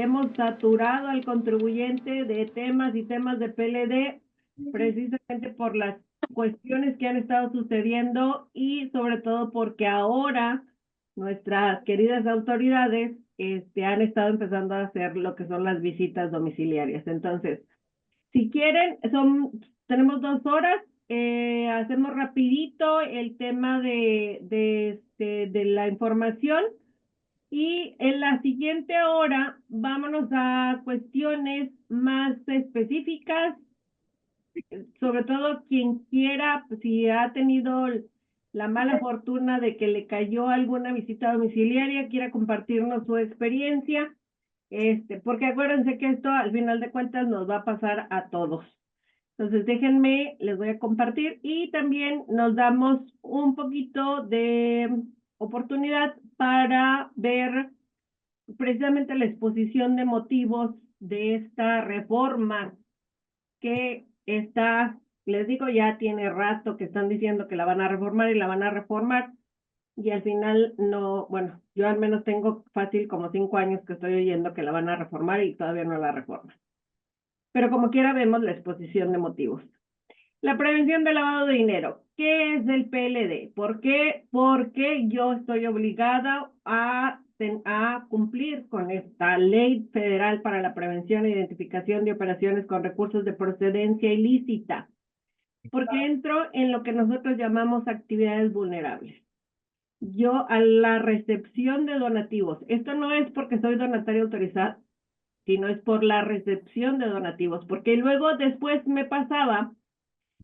hemos saturado al contribuyente de temas y temas de PLD precisamente por las cuestiones que han estado sucediendo y sobre todo porque ahora nuestras queridas autoridades han estado empezando a hacer lo que son las visitas domiciliarias. Entonces, si quieren, tenemos 2 horas, hacemos rapidito el tema de la información y en la siguiente hora vámonos a cuestiones más específicas, sobre todo quien quiera, si ha tenido la mala fortuna de que le cayó alguna visita domiciliaria, quiera compartirnos su experiencia, porque acuérdense que esto al final de cuentas nos va a pasar a todos. Entonces déjenme, les voy a compartir y también nos damos un poquito de oportunidad para ver precisamente la exposición de motivos de esta reforma que está, les digo, ya tiene rato que están diciendo que la van a reformar y la van a reformar, y al final no, bueno, yo al menos tengo fácil como 5 años que estoy oyendo que la van a reformar y todavía no la reforman. Pero como quiera vemos la exposición de motivos. La prevención del lavado de dinero. ¿Qué es el PLD? ¿Por qué? Porque yo estoy obligada a cumplir con esta ley federal para la prevención e identificación de operaciones con recursos de procedencia ilícita. Porque entro en lo que nosotros llamamos actividades vulnerables. Yo a la recepción de donativos, esto no es porque soy donataria autorizada, sino es por la recepción de donativos, porque luego después me pasaba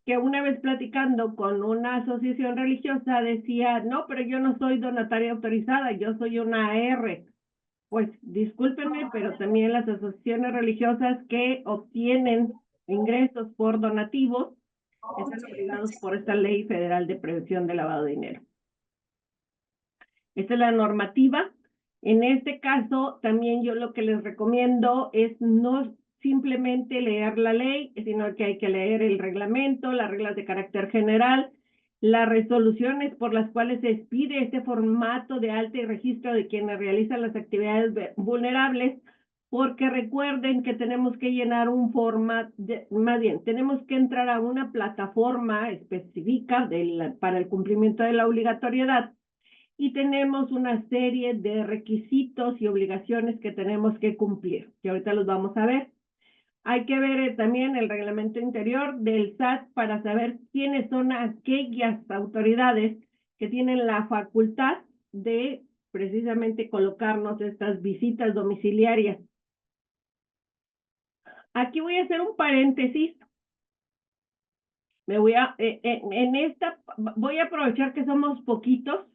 que una vez platicando con una asociación religiosa decía, no, pero yo no soy donataria autorizada, yo soy una AR. Pues discúlpenme, pero también las asociaciones religiosas que obtienen ingresos por donativos están obligados por esta ley federal de prevención de lavado de dinero. Esta es la normativa. En este caso, también yo lo que les recomiendo es no simplemente leer la ley, sino que hay que leer el reglamento, las reglas de carácter general, las resoluciones por las cuales se expide este formato de alta y registro de quienes realizan las actividades vulnerables, porque recuerden que tenemos que llenar un formato, más bien, tenemos que entrar a una plataforma específica para el cumplimiento de la obligatoriedad, y tenemos una serie de requisitos y obligaciones que tenemos que cumplir, que ahorita los vamos a ver. Hay que ver también el reglamento interior del SAT para saber quiénes son aquellas autoridades que tienen la facultad de precisamente colocarnos estas visitas domiciliarias. Aquí voy a hacer un paréntesis. Voy a aprovechar que somos poquitos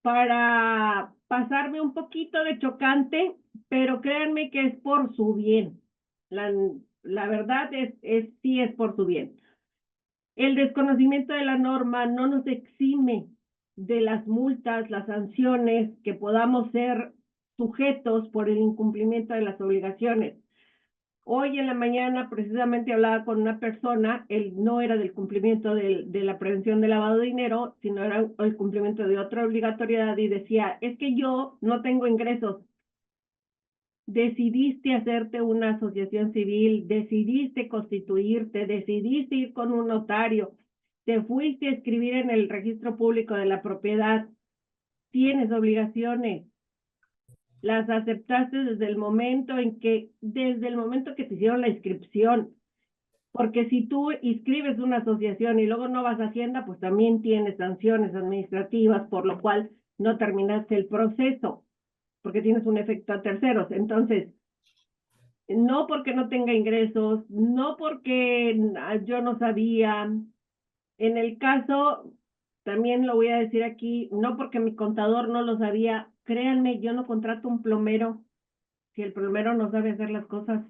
para pasarme un poquito de chocante, pero créanme que es por su bien. La verdad sí es por su bien. El desconocimiento de la norma no nos exime de las multas, las sanciones que podamos ser sujetos por el incumplimiento de las obligaciones. Hoy en la mañana precisamente hablaba con una persona, él no era del cumplimiento de la prevención del lavado de dinero, sino era el cumplimiento de otra obligatoriedad, y decía, es que yo no tengo ingresos. Decidiste hacerte una asociación civil, decidiste constituirte, decidiste ir con un notario, te fuiste a escribir en el registro público de la propiedad, tienes obligaciones. Las aceptaste desde el momento que te hicieron la inscripción, porque si tú inscribes una asociación y luego no vas a Hacienda, pues también tienes sanciones administrativas, por lo cual no terminaste el proceso, porque tienes un efecto a terceros. Entonces, no porque no tenga ingresos, no porque yo no sabía. En el caso, también lo voy a decir aquí, no porque mi contador no lo sabía, créanme, yo no contrato un plomero si el plomero no sabe hacer las cosas.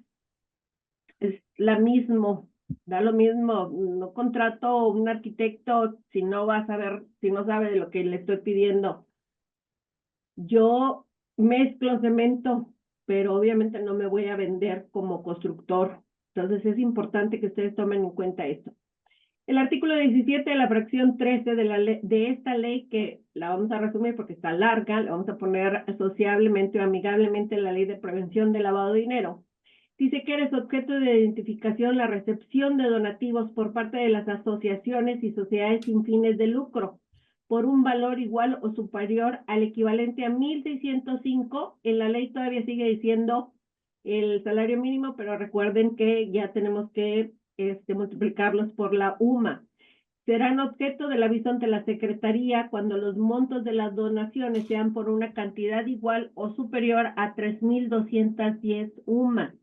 Es la mismo, da lo mismo, no contrato un arquitecto si no va a saber, si no sabe de lo que le estoy pidiendo. Yo mezclo cemento, pero obviamente no me voy a vender como constructor. Entonces es importante que ustedes tomen en cuenta esto. El artículo 17 de la fracción 13 de esta ley, que la vamos a resumir porque está larga, la vamos a poner sociablemente o amigablemente en la Ley de Prevención del Lavado de Dinero, dice que eres objeto de identificación la recepción de donativos por parte de las asociaciones y sociedades sin fines de lucro por un valor igual o superior al equivalente a 1,605. En la ley todavía sigue diciendo el salario mínimo, pero recuerden que ya tenemos que multiplicarlos por la UMA. Serán objeto del aviso ante la Secretaría cuando los montos de las donaciones sean por una cantidad igual o superior a 3,210 UMA.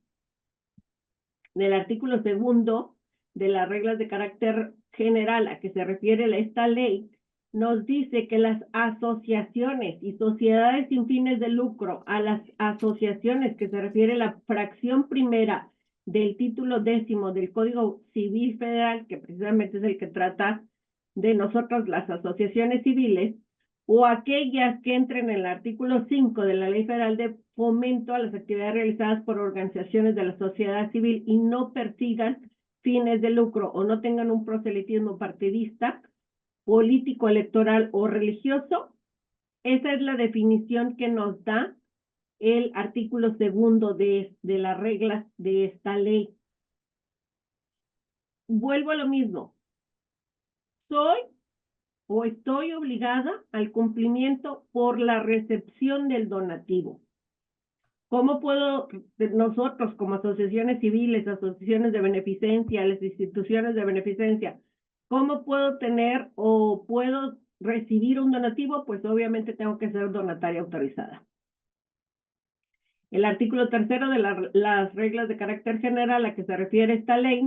En el artículo 2 de las reglas de carácter general a que se refiere esta ley, nos dice que las asociaciones y sociedades sin fines de lucro, a las asociaciones que se refiere la fracción primera del título 10 del Código Civil Federal, que precisamente es el que trata de nosotros, las asociaciones civiles, o aquellas que entren en el artículo 5 de la Ley Federal de Fomento a las actividades realizadas por organizaciones de la sociedad civil y no persigan fines de lucro o no tengan un proselitismo partidista, político, electoral o religioso. Esa es la definición que nos da el artículo 2 de las reglas de esta ley. Vuelvo a lo mismo. Soy o estoy obligada al cumplimiento por la recepción del donativo. ¿Cómo puedo nosotros como asociaciones civiles, asociaciones de beneficencia, las instituciones de beneficencia, cómo puedo tener o puedo recibir un donativo? Pues obviamente tengo que ser donataria autorizada. El artículo 3 de las reglas de carácter general a que se refiere esta ley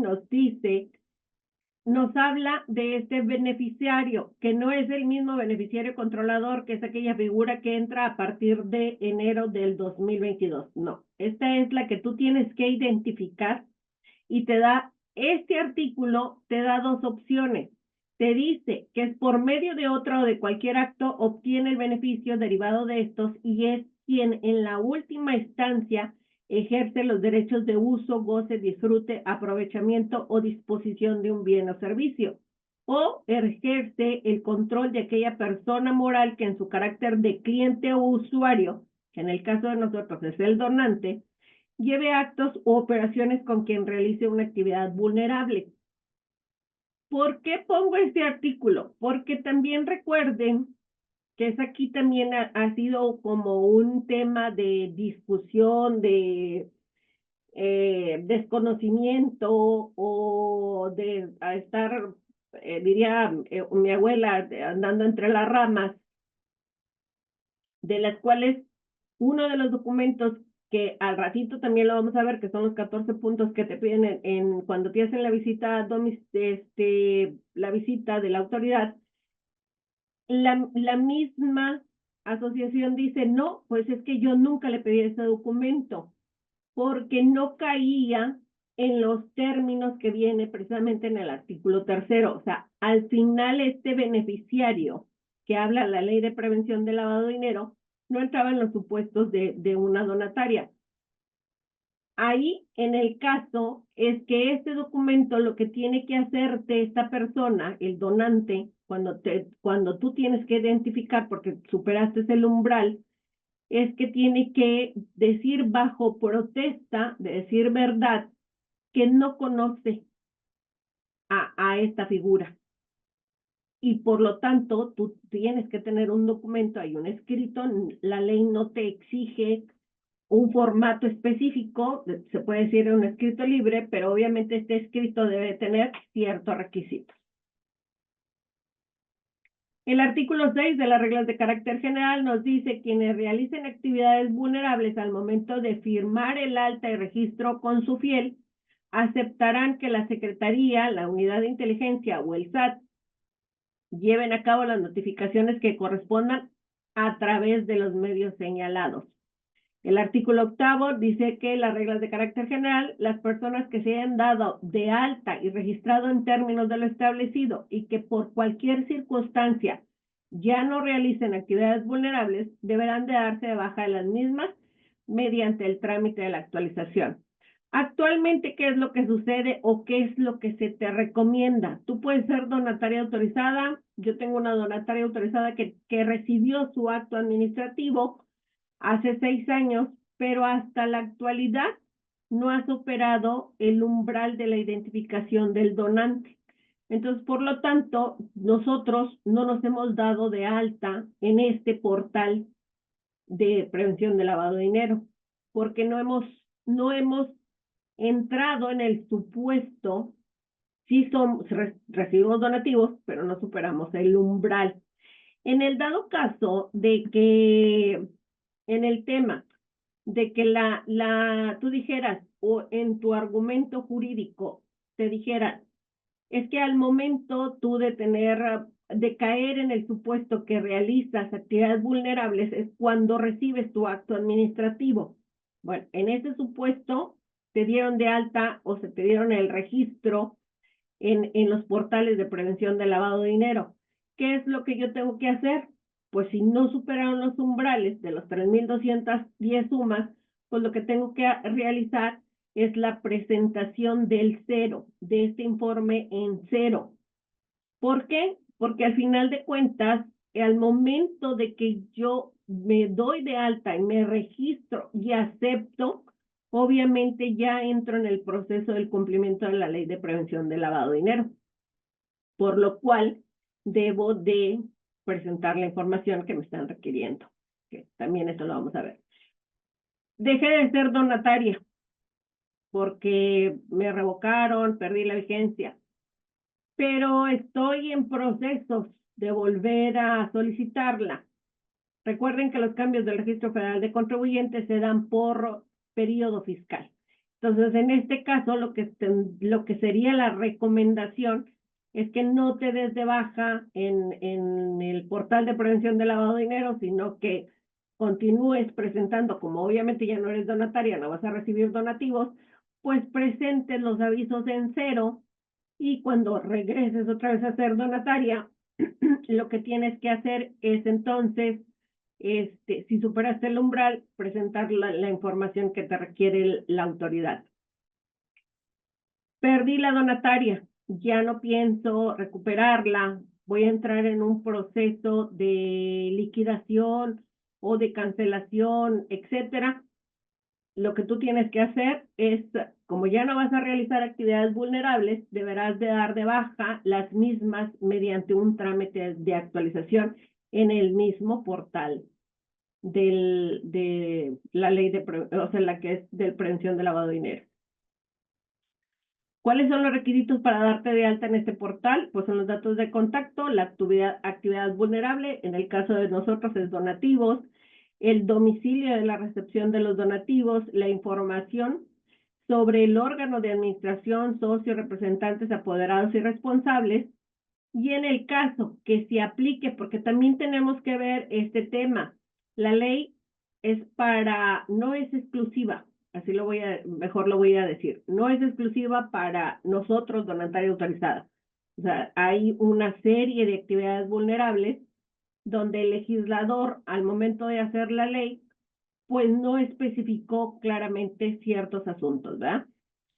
nos habla de este beneficiario, que no es el mismo beneficiario controlador, que es aquella figura que entra a partir de enero del 2022. No, esta es la que tú tienes que identificar y este artículo te da dos opciones. Te dice que es por medio de otro o de cualquier acto obtiene el beneficio derivado de estos y es quien en la última instancia ejerce los derechos de uso, goce, disfrute, aprovechamiento o disposición de un bien o servicio, o ejerce el control de aquella persona moral que en su carácter de cliente o usuario, que en el caso de nosotros es el donante, lleve actos u operaciones con quien realice una actividad vulnerable. ¿Por qué pongo este artículo? Porque también recuerden que es aquí también ha sido como un tema de discusión, de desconocimiento o de estar, diría mi abuela, andando entre las ramas, de las cuales uno de los documentos que al ratito también lo vamos a ver, que son los 14 puntos que te piden cuando te hacen la visita, la visita de la autoridad, la misma asociación dice, no, pues es que yo nunca le pedí ese documento, porque no caía en los términos que viene precisamente en el artículo 3. O sea, al final este beneficiario que habla la Ley de Prevención del Lavado de Dinero no entraba en los supuestos de una donataria. Ahí, en el caso, es que este documento lo que tiene que hacerte esta persona, el donante, cuando tú tienes que identificar, porque superaste el umbral, es que tiene que decir bajo protesta, de decir verdad, que no conoce a esta figura. Y por lo tanto, tú tienes que tener un documento, hay un escrito, la ley no te exige un formato específico, se puede decir un escrito libre, pero obviamente este escrito debe tener ciertos requisitos. El artículo 6 de las reglas de carácter general nos dice quienes realicen actividades vulnerables al momento de firmar el alta y registro con su fiel, aceptarán que la Secretaría, la Unidad de Inteligencia o el SAT lleven a cabo las notificaciones que correspondan a través de los medios señalados. El artículo 8 dice que las reglas de carácter general, las personas que se hayan dado de alta y registrado en términos de lo establecido y que por cualquier circunstancia ya no realicen actividades vulnerables, deberán de darse de baja de las mismas mediante el trámite de la actualización. Actualmente, ¿qué es lo que sucede o qué es lo que se te recomienda? Tú puedes ser donataria autorizada. Yo tengo una donataria autorizada que recibió su acto administrativo hace 6 años, pero hasta la actualidad no ha superado el umbral de la identificación del donante. Entonces, por lo tanto, nosotros no nos hemos dado de alta en este portal de prevención de lavado de dinero, porque no hemos entrado en el supuesto, sí recibimos donativos, pero no superamos el umbral. En el dado caso de que, en el tema de que tú dijeras, o en tu argumento jurídico te dijeras, es que al momento tú de caer en el supuesto que realizas actividades vulnerables es cuando recibes tu acto administrativo. Bueno, en ese supuesto te dieron de alta o se te dieron el registro en los portales de prevención de lavado de dinero. ¿Qué es lo que yo tengo que hacer? Pues si no superaron los umbrales de los 3,210 sumas, pues lo que tengo que realizar es la presentación del cero, de este informe en cero. ¿Por qué? Porque al final de cuentas, al momento de que yo me doy de alta y me registro y acepto, obviamente ya entro en el proceso del cumplimiento de la ley de prevención del lavado de dinero, por lo cual debo de presentar la información que me están requiriendo, que también eso lo vamos a ver. Dejé de ser donataria porque me revocaron, perdí la vigencia, pero estoy en procesos de volver a solicitarla. Recuerden que los cambios del Registro Federal de Contribuyentes se dan por periodo fiscal. Entonces, en este caso, lo que sería la recomendación es que no te des de baja en el portal de prevención de lavado de dinero, sino que continúes presentando, como obviamente ya no eres donataria, no vas a recibir donativos, pues presentes los avisos en cero y cuando regreses otra vez a ser donataria, lo que tienes que hacer es entonces, si superaste el umbral, presentar la información que te requiere la autoridad. Perdí la donataria, ya no pienso recuperarla, voy a entrar en un proceso de liquidación o de cancelación, etcétera. Lo que tú tienes que hacer es, como ya no vas a realizar actividades vulnerables, deberás de dar de baja las mismas mediante un trámite de actualización en el mismo portal de la ley o sea, la que es de prevención de lavado de dinero. ¿Cuáles son los requisitos para darte de alta en este portal? Pues son los datos de contacto, la actividad vulnerable, en el caso de nosotros es donativos, el domicilio de la recepción de los donativos, la información sobre el órgano de administración, socios, representantes, apoderados y responsables, y en el caso que se aplique, porque también tenemos que ver este tema, la ley no es exclusiva, así mejor lo voy a decir, no es exclusiva para nosotros, donataria autorizada. O sea, hay una serie de actividades vulnerables donde el legislador, al momento de hacer la ley, pues no especificó claramente ciertos asuntos, ¿verdad?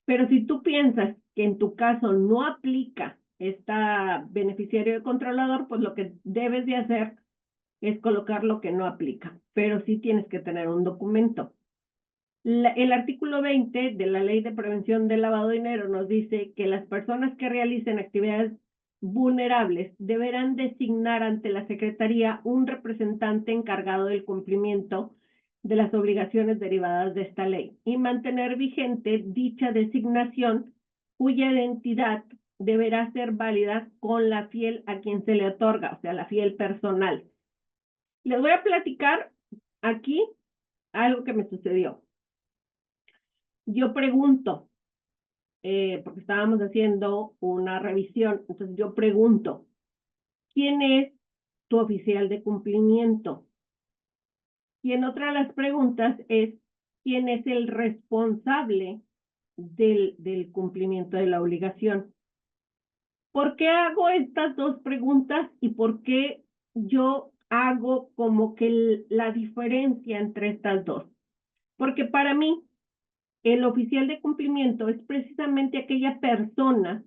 Pero si tú piensas que en tu caso no aplica esta beneficiario de controlador, pues lo que debes de hacer es colocar lo que no aplica, pero sí tienes que tener un documento. El artículo 20 de la Ley de Prevención del Lavado de Dinero nos dice que las personas que realicen actividades vulnerables deberán designar ante la Secretaría un representante encargado del cumplimiento de las obligaciones derivadas de esta ley y mantener vigente dicha designación, cuya identidad deberá ser válida con la fiel a quien se le otorga, o sea, la fiel personal. Les voy a platicar aquí algo que me sucedió. Yo pregunto, porque estábamos haciendo una revisión, entonces yo pregunto, ¿quién es tu oficial de cumplimiento? Y en otra de las preguntas es, ¿quién es el responsable del cumplimiento de la obligación? ¿Por qué hago estas dos preguntas y por qué yo hago como que la diferencia entre estas dos? Porque para mí, el oficial de cumplimiento es precisamente aquella persona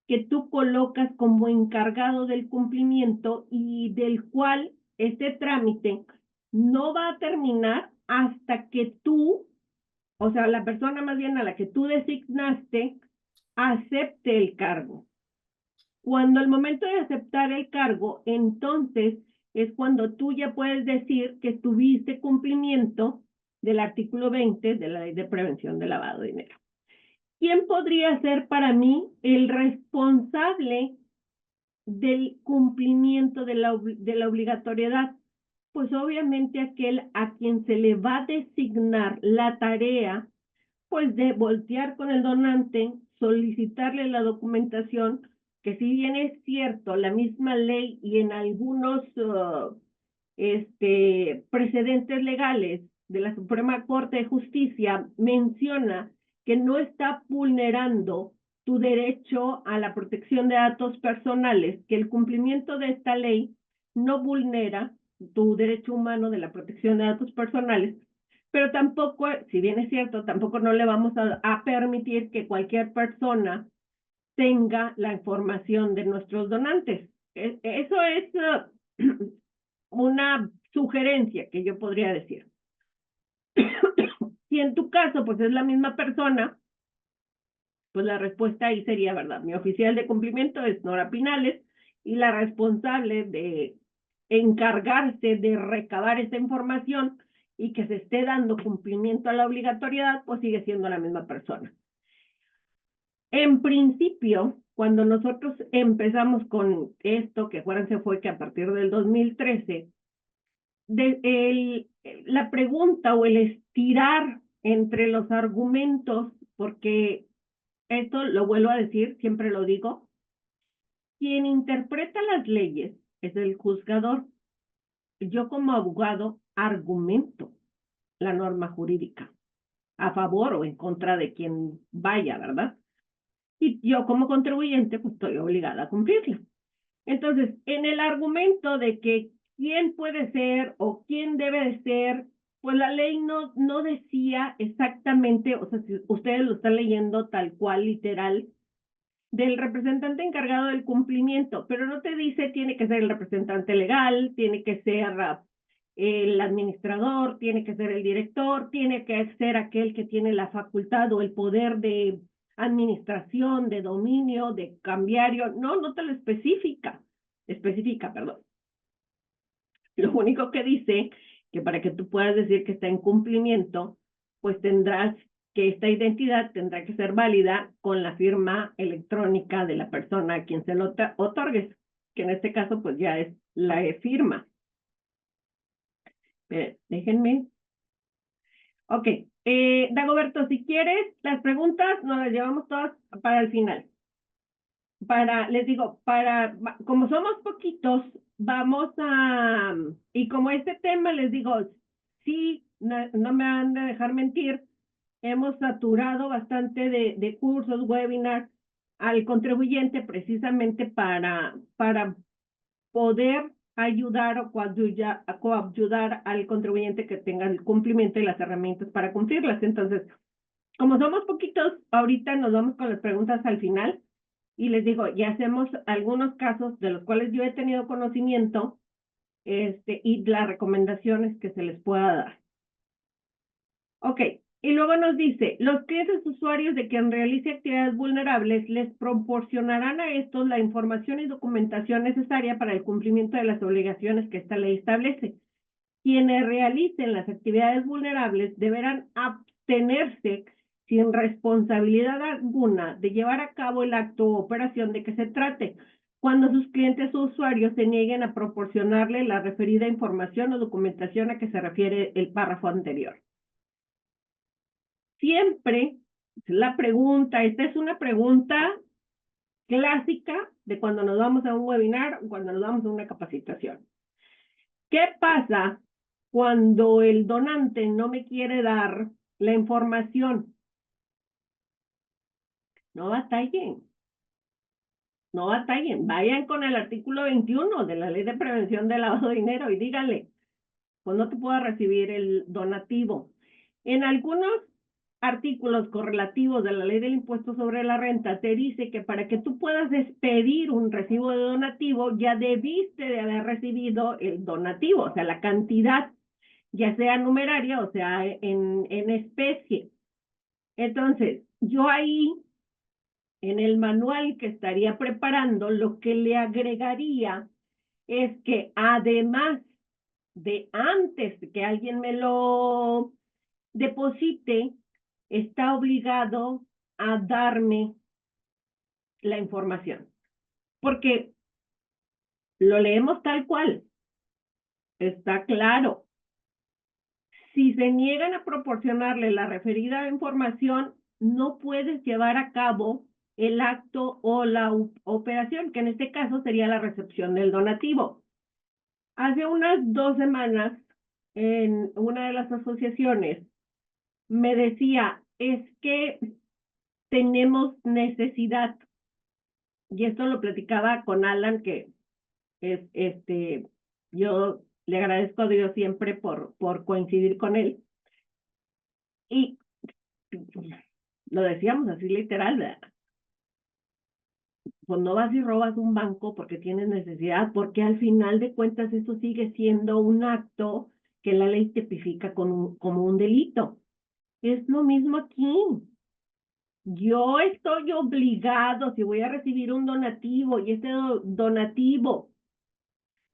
que tú colocas como encargado del cumplimiento y del cual este trámite no va a terminar hasta que tú, o sea, la persona más bien a la que tú designaste, acepte el cargo. Cuando al momento de aceptar el cargo, entonces es cuando tú ya puedes decir que tuviste cumplimiento del artículo 20 de la Ley de Prevención del Lavado de Dinero. ¿Quién podría ser para mí el responsable del cumplimiento de la obligatoriedad? Pues obviamente aquel a quien se le va a designar la tarea, pues de voltear con el donante, solicitarle la documentación, que si bien es cierto, la misma ley y en algunos precedentes legales de la Suprema Corte de Justicia menciona que no está vulnerando tu derecho a la protección de datos personales, que el cumplimiento de esta ley no vulnera tu derecho humano de la protección de datos personales, pero tampoco, si bien es cierto, tampoco no le vamos a permitir que cualquier persona tenga la información de nuestros donantes. Eso es una sugerencia que yo podría decir. Si en tu caso, pues es la misma persona, pues la respuesta ahí sería, ¿verdad? Mi oficial de cumplimiento es Nora Pinales y la responsable de encargarse de recabar esta información y que se esté dando cumplimiento a la obligatoriedad, pues sigue siendo la misma persona. En principio, cuando nosotros empezamos con esto, que acuérdense fue que a partir del 2013, la pregunta o el estirar entre los argumentos, porque esto lo vuelvo a decir, siempre lo digo, quien interpreta las leyes es el juzgador. Yo como abogado argumento la norma jurídica a favor o en contra de quien vaya, ¿verdad? Y yo como contribuyente pues estoy obligada a cumplirla. Entonces, en el argumento de que quién puede ser o quién debe de ser, pues la ley no decía exactamente, o sea, si ustedes lo están leyendo tal cual, literal, del representante encargado del cumplimiento, pero no te dice tiene que ser el representante legal, tiene que ser el administrador, tiene que ser el director, tiene que ser aquel que tiene la facultad o el poder de administración, de dominio, de cambiario. No te lo especifica, perdón. Lo único que dice que para que tú puedas decir que está en cumplimiento, pues tendrás que esta identidad tendrá que ser válida con la firma electrónica de la persona a quien se lo otorgues, que en este caso pues ya es la firma. Déjenme. Ok, Dagoberto, si quieres, las preguntas nos las llevamos todas para el final. Les digo, como somos poquitos, vamos a, y como este tema, les digo, sí, no me han de dejar mentir, hemos saturado bastante de cursos, webinars al contribuyente precisamente para poder ayudar o coayudar al contribuyente que tenga el cumplimiento y las herramientas para cumplirlas. Entonces, como somos poquitos, ahorita nos vamos con las preguntas al final y les digo, ya hacemos algunos casos de los cuales yo he tenido conocimiento y las recomendaciones que se les pueda dar. Ok, y luego nos dice, los clientes usuarios de quien realice actividades vulnerables les proporcionarán a estos la información y documentación necesaria para el cumplimiento de las obligaciones que esta ley establece. Quienes realicen las actividades vulnerables deberán abstenerse sin responsabilidad alguna de llevar a cabo el acto o operación de que se trate, cuando sus clientes o usuarios se nieguen a proporcionarle la referida información o documentación a que se refiere el párrafo anterior. Siempre la pregunta, esta es una pregunta clásica de cuando nos vamos a un webinar o cuando nos vamos a una capacitación. ¿Qué pasa cuando el donante no me quiere dar la información? No batallen. No batallen. Vayan con el artículo 21 de la Ley de Prevención del Lavado de Dinero y díganle, pues no te puedo recibir el donativo. En algunos artículos correlativos de la ley del impuesto sobre la renta te dice que para que tú puedas expedir un recibo de donativo, ya debiste de haber recibido el donativo, o sea, la cantidad, ya sea numeraria o sea en especie. Entonces, yo ahí, en el manual que estaría preparando, lo que le agregaría es que además de antes de que alguien me lo deposite, está obligado a darme la información. Porque lo leemos tal cual, está claro. Si se niegan a proporcionarle la referida información, no puedes llevar a cabo el acto o la operación, que en este caso sería la recepción del donativo. Hace unas 2 semanas, en una de las asociaciones, me decía, es que tenemos necesidad, y esto lo platicaba con Alan, que es yo le agradezco a Dios siempre por coincidir con él, y lo decíamos así literal, ¿verdad? Pues no vas y robas un banco porque tienes necesidad, porque al final de cuentas eso sigue siendo un acto que la ley tipifica como un delito. Es lo mismo aquí. Yo estoy obligado, si voy a recibir un donativo y este donativo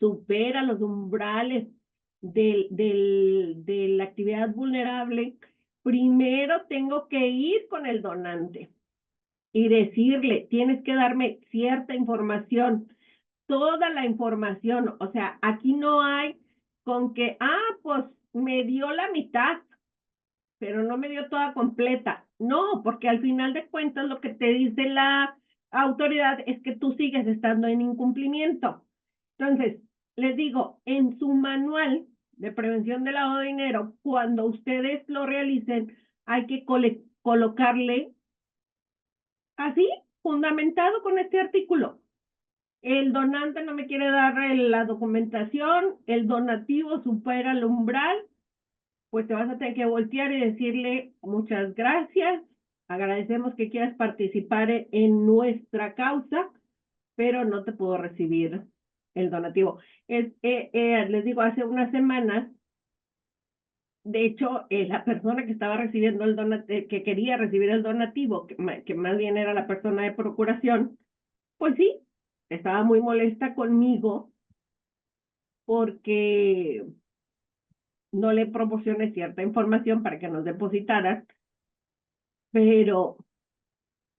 supera los umbrales de la actividad vulnerable, primero tengo que ir con el donante y decirle, tienes que darme cierta información, toda la información. O sea, aquí no hay con que, pues me dio la mitad, pero no me dio toda completa. No, porque al final de cuentas lo que te dice la autoridad es que tú sigues estando en incumplimiento. Entonces, les digo, en su manual de prevención del lavado de dinero, cuando ustedes lo realicen, hay que colocarle así, fundamentado con este artículo. El donante no me quiere dar la documentación, el donativo supera el umbral, pues te vas a tener que voltear y decirle muchas gracias, agradecemos que quieras participar en nuestra causa, pero no te puedo recibir el donativo. Les digo, hace unas semanas, de hecho, la persona que estaba recibiendo el donativo, que quería recibir el donativo, que más bien era la persona de procuración, pues sí, estaba muy molesta conmigo porque no le proporcioné cierta información para que nos depositaran, pero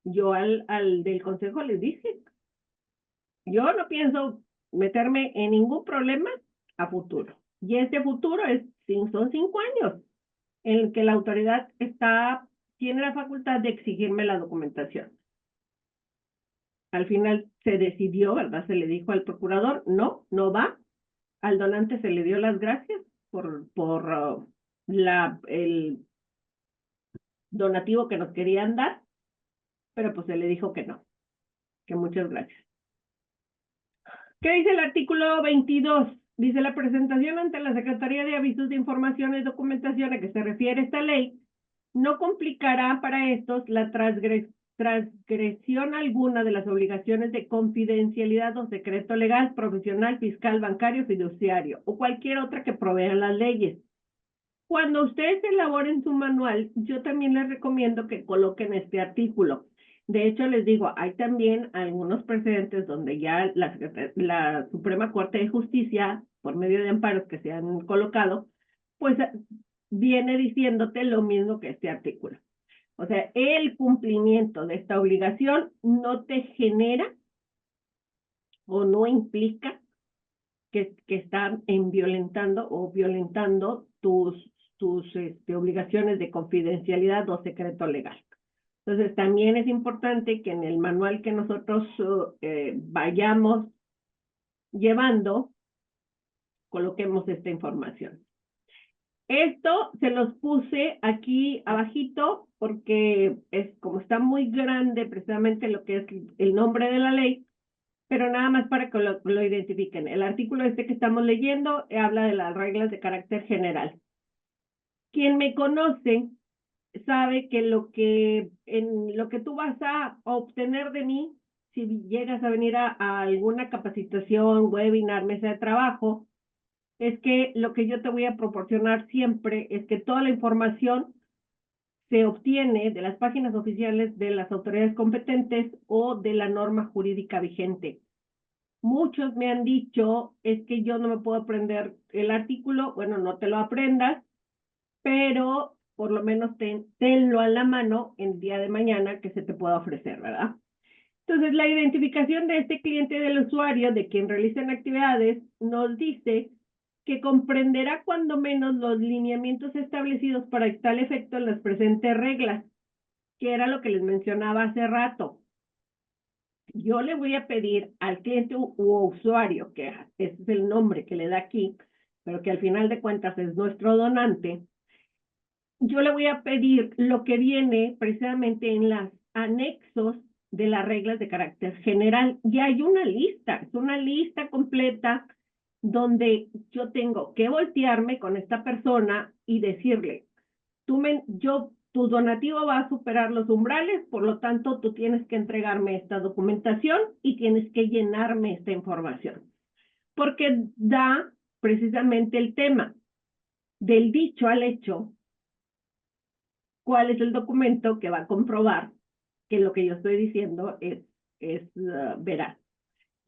yo al del consejo les dije, yo no pienso meterme en ningún problema a futuro. Y este futuro son 5 años en el que la autoridad tiene la facultad de exigirme la documentación. Al final se decidió, ¿verdad? Se le dijo al procurador, no va. Al donante se le dio las gracias por el donativo que nos querían dar, pero pues se le dijo que no, que muchas gracias. ¿Qué dice el artículo 22? Dice, la presentación ante la Secretaría de Avisos de Información y Documentación a que se refiere esta ley no complicará para estos la transgresión alguna de las obligaciones de confidencialidad o secreto legal, profesional, fiscal, bancario, fiduciario o cualquier otra que provean las leyes. Cuando ustedes elaboren su manual, yo también les recomiendo que coloquen este artículo. De hecho, les digo, hay también algunos precedentes donde ya la Suprema Corte de Justicia, por medio de amparos que se han colocado, pues viene diciéndote lo mismo que este artículo. O sea, el cumplimiento de esta obligación no te genera o no implica que están violentando tus obligaciones de confidencialidad o secreto legal. Entonces, también es importante que en el manual que nosotros vayamos llevando, coloquemos esta información. Esto se los puse aquí abajito porque como está muy grande precisamente lo que es el nombre de la ley, pero nada más para que lo identifiquen. El artículo que estamos leyendo habla de las reglas de carácter general. Quien me conoce sabe que en lo que tú vas a obtener de mí, si llegas a venir a alguna capacitación, webinar, mesa de trabajo, es que lo que yo te voy a proporcionar siempre es que toda la información se obtiene de las páginas oficiales de las autoridades competentes o de la norma jurídica vigente. Muchos me han dicho, es que yo no me puedo aprender el artículo, bueno, no te lo aprendas, pero por lo menos tenlo a la mano el día de mañana que se te pueda ofrecer, ¿verdad? Entonces, la identificación de este cliente del usuario, de quien realizan actividades, nos dice que comprenderá cuando menos los lineamientos establecidos para tal efecto en las presentes reglas, que era lo que les mencionaba hace rato. Yo le voy a pedir al cliente u usuario, que ese es el nombre que le da aquí, pero que al final de cuentas es nuestro donante, yo le voy a pedir lo que viene precisamente en los anexos de las reglas de carácter general. Y hay una lista, es una lista completa donde yo tengo que voltearme con esta persona y decirle, tu donativo va a superar los umbrales, por lo tanto, tú tienes que entregarme esta documentación y tienes que llenarme esta información. Porque da precisamente el tema del dicho al hecho, cuál es el documento que va a comprobar que lo que yo estoy diciendo es veraz.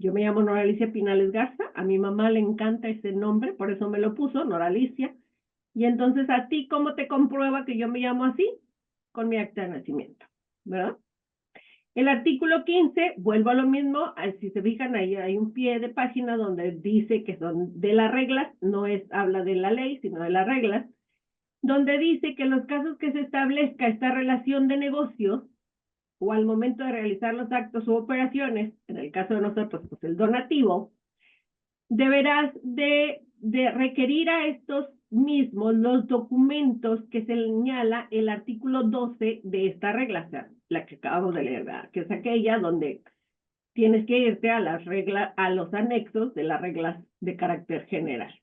Yo me llamo Noralicia Pinales Garza, a mi mamá le encanta ese nombre, por eso me lo puso, Noralicia. Y entonces, ¿a ti cómo te comprueba que yo me llamo así? Con mi acta de nacimiento, ¿verdad? El artículo 15, vuelvo a lo mismo, si se fijan ahí hay un pie de página donde dice que son de las reglas, no habla de la ley, sino de las reglas, donde dice que en los casos que se establezca esta relación de negocios o al momento de realizar los actos u operaciones, en el caso de nosotros, pues el donativo, deberás de requerir a estos mismos los documentos que señala el artículo 12 de esta regla, o sea, la que acabamos de leer, ¿verdad? Que es aquella donde tienes que irte a las reglas, a los anexos de las reglas de carácter general.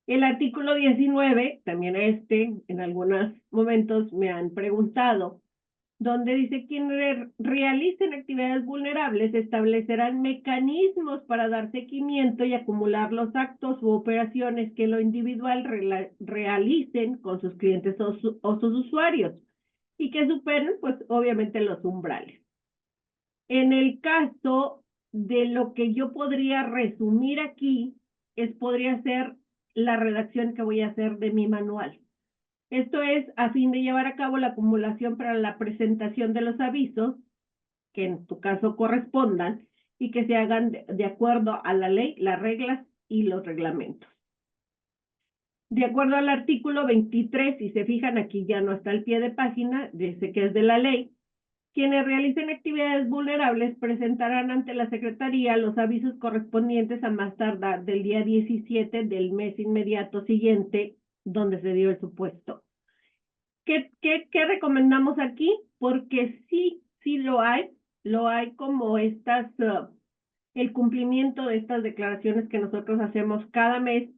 El artículo 19, también en algunos momentos me han preguntado, donde dice quienes realicen actividades vulnerables establecerán mecanismos para dar seguimiento y acumular los actos u operaciones que lo individual realicen con sus clientes o sus usuarios y que superen, pues, obviamente los umbrales. En el caso de lo que yo podría resumir aquí, podría ser la redacción que voy a hacer de mi manual. Esto es a fin de llevar a cabo la acumulación para la presentación de los avisos, que en tu caso correspondan, y que se hagan de acuerdo a la ley, las reglas y los reglamentos. De acuerdo al artículo 23, si se fijan aquí ya no está al pie de página, dice que es de la ley, quienes realicen actividades vulnerables presentarán ante la Secretaría los avisos correspondientes a más tardar del día 17 del mes inmediato siguiente donde se dio el supuesto. ¿Qué recomendamos aquí? Porque sí lo hay como el cumplimiento de estas declaraciones que nosotros hacemos cada mes.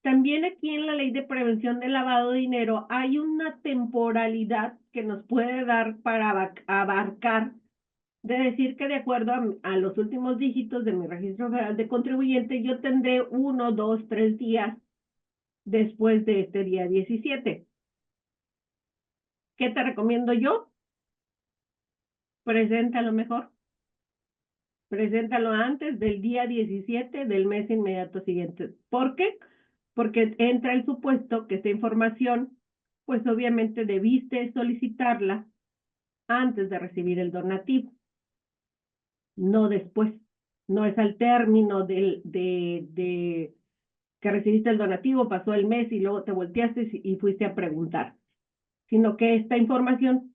También aquí en la Ley de Prevención del Lavado de Dinero hay una temporalidad que nos puede dar para abarcar, de decir que de acuerdo a los últimos dígitos de mi registro federal de contribuyente, yo tendré 1, 2, 3 días después de este día 17. ¿Qué te recomiendo yo? Preséntalo mejor. Preséntalo antes del día 17 del mes inmediato siguiente. ¿Por qué? Porque entra el supuesto que esta información, pues obviamente debiste solicitarla antes de recibir el donativo, no después. No es al término de que recibiste el donativo, pasó el mes y luego te volteaste y fuiste a preguntar, sino que esta información,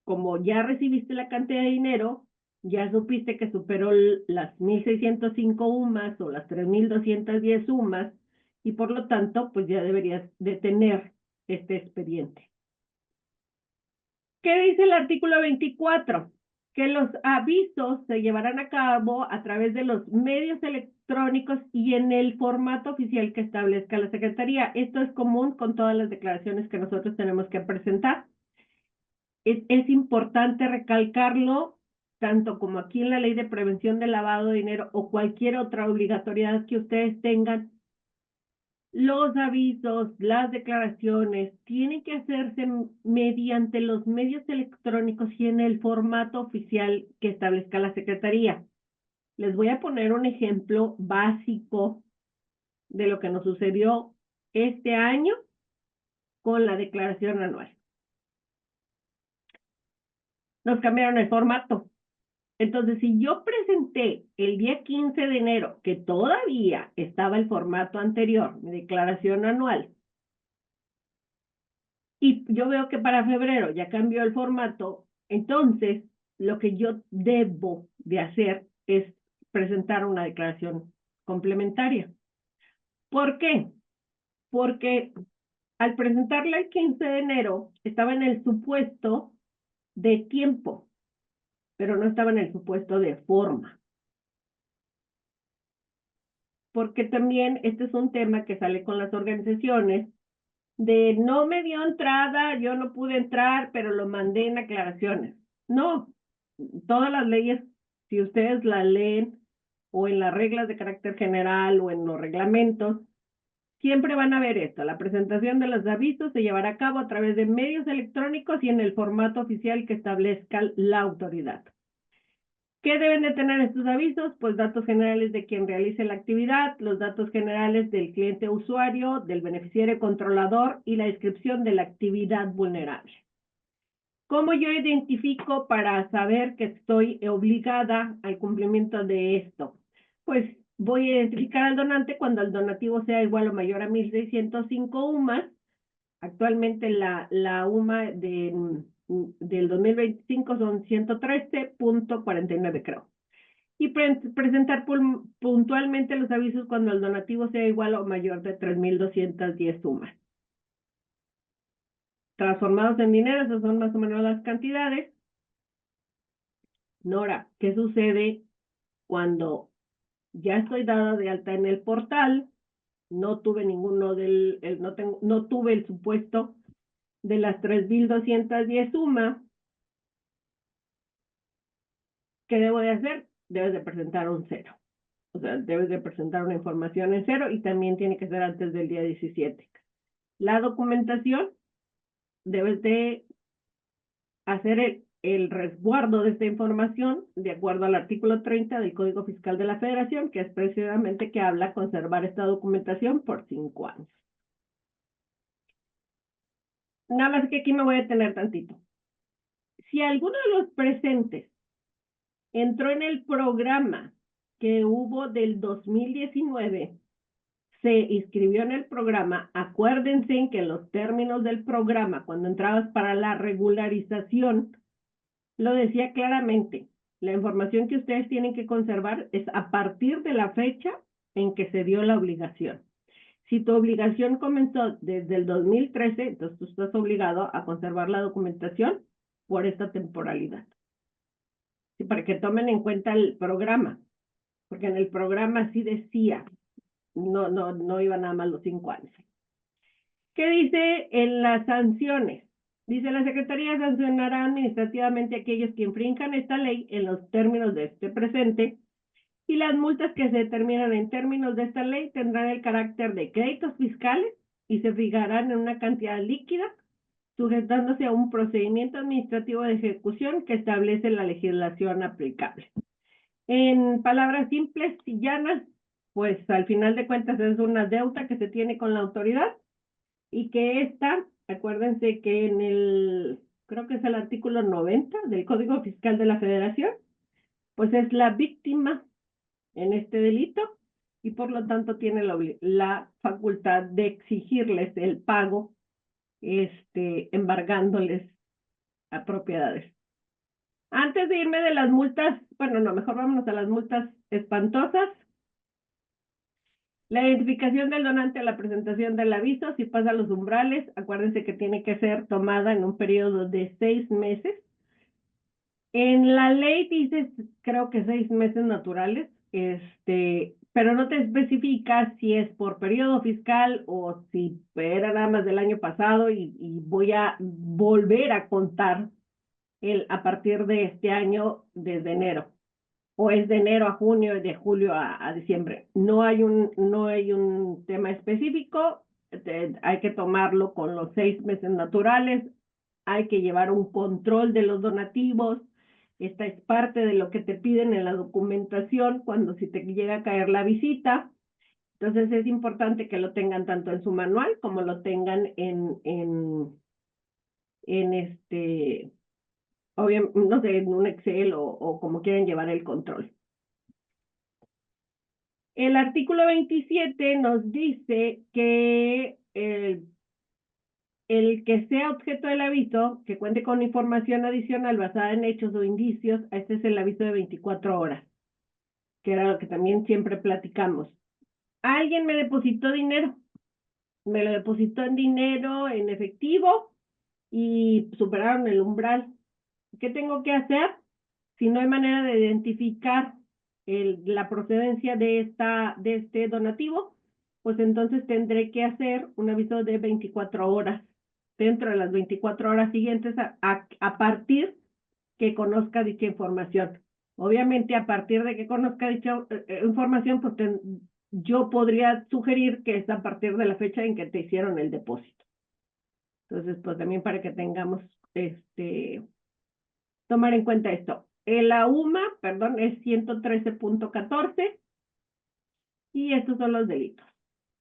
como ya recibiste la cantidad de dinero, ya supiste que superó las 1,605 UMAS o las 3,210 UMAS y por lo tanto, pues ya deberías de tener este expediente. ¿Qué dice el artículo 24? que los avisos se llevarán a cabo a través de los medios electrónicos y en el formato oficial que establezca la Secretaría. Esto es común con todas las declaraciones que nosotros tenemos que presentar. Es importante recalcarlo, tanto como aquí en la Ley de Prevención del Lavado de Dinero o cualquier otra obligatoriedad que ustedes tengan. Los avisos, las declaraciones tienen que hacerse mediante los medios electrónicos y en el formato oficial que establezca la Secretaría. Les voy a poner un ejemplo básico de lo que nos sucedió este año con la declaración anual. Nos cambiaron el formato. Entonces, si yo presenté el día 15 de enero, que todavía estaba el formato anterior, mi declaración anual, y yo veo que para febrero ya cambió el formato, entonces lo que yo debo de hacer es presentar una declaración complementaria. ¿Por qué? Porque al presentarla el 15 de enero estaba en el supuesto de tiempo, pero no estaba en el supuesto de forma. Porque también este es un tema que sale con las organizaciones de no me dio entrada, yo no pude entrar, pero lo mandé en aclaraciones. No, todas las leyes, si ustedes las leen o en las reglas de carácter general o en los reglamentos, siempre van a ver esto. La presentación de los avisos se llevará a cabo a través de medios electrónicos y en el formato oficial que establezca la autoridad. ¿Qué deben de tener estos avisos? Pues datos generales de quien realice la actividad, los datos generales del cliente usuario, del beneficiario controlador y la descripción de la actividad vulnerable. ¿Cómo yo identifico para saber que estoy obligada al cumplimiento de esto? Pues voy a identificar al donante cuando el donativo sea igual o mayor a 1,605 UMAS. Actualmente la UMA del 2025 son 113.49, creo. Y presentar puntualmente los avisos cuando el donativo sea igual o mayor de 3,210 UMAS. Transformados en dinero, esas son más o menos las cantidades. Nora, ¿qué sucede cuando ya estoy dada de alta en el portal? No tuve no tuve el supuesto de las 3,210 UMAS. ¿Qué debo de hacer? Debes de presentar un cero. O sea, debes de presentar una información en cero y también tiene que ser antes del día 17. La documentación, debes de hacer el resguardo de esta información de acuerdo al artículo 30 del Código Fiscal de la Federación, que es precisamente que habla conservar esta documentación por 5 años. Nada más que aquí me voy a detener tantito. Si alguno de los presentes entró en el programa que hubo del 2019, se inscribió en el programa, acuérdense en que los términos del programa, cuando entrabas para la regularización, lo decía claramente. La información que ustedes tienen que conservar es a partir de la fecha en que se dio la obligación. Si tu obligación comenzó desde el 2013, entonces tú estás obligado a conservar la documentación por esta temporalidad. Sí, para que tomen en cuenta el programa, porque en el programa sí decía, no iba nada más los 5 años. ¿Qué dice en las sanciones? Dice, la Secretaría sancionará administrativamente a aquellos que infrinjan esta ley en los términos de este presente y las multas que se determinan en términos de esta ley tendrán el carácter de créditos fiscales y se fijarán en una cantidad líquida, sujetándose a un procedimiento administrativo de ejecución que establece la legislación aplicable. En palabras simples y llanas, pues al final de cuentas es una deuda que se tiene con la autoridad y que esta, acuérdense que creo que es el artículo 90 del Código Fiscal de la Federación, pues es la víctima en este delito y por lo tanto tiene la facultad de exigirles el pago, embargándoles a propiedades. Antes de irme de las multas, bueno, no, mejor vámonos a las multas espantosas. La identificación del donante a la presentación del aviso, si pasa los umbrales, acuérdense que tiene que ser tomada en un periodo de 6 meses. En la ley dice, creo que 6 meses naturales, pero no te especifica si es por periodo fiscal o si era nada más del año pasado y voy a volver a contar a partir de este año desde enero. O es de enero a junio, de julio a diciembre. No hay un tema específico, hay que tomarlo con los 6 meses naturales, hay que llevar un control de los donativos. Esta es parte de lo que te piden en la documentación cuando si te llega a caer la visita. Entonces es importante que lo tengan tanto en su manual como lo tengan en obviamente, no sé, en un Excel o como quieren llevar el control. El artículo 27 nos dice que el que sea objeto del aviso, que cuente con información adicional basada en hechos o indicios, este es el aviso de 24 horas, que era lo que también siempre platicamos. Alguien me depositó dinero, me lo depositó en dinero, en efectivo, y superaron el umbral. ¿Qué tengo que hacer? Si no hay manera de identificar la procedencia de este donativo, pues entonces tendré que hacer un aviso de 24 horas, dentro de las 24 horas siguientes a partir que conozca dicha información. Obviamente, a partir de que conozca dicha información, pues yo podría sugerir que es a partir de la fecha en que te hicieron el depósito. Entonces, pues también para que tengamos tomar en cuenta esto. La UMA, perdón, es 113.14 y estos son los delitos.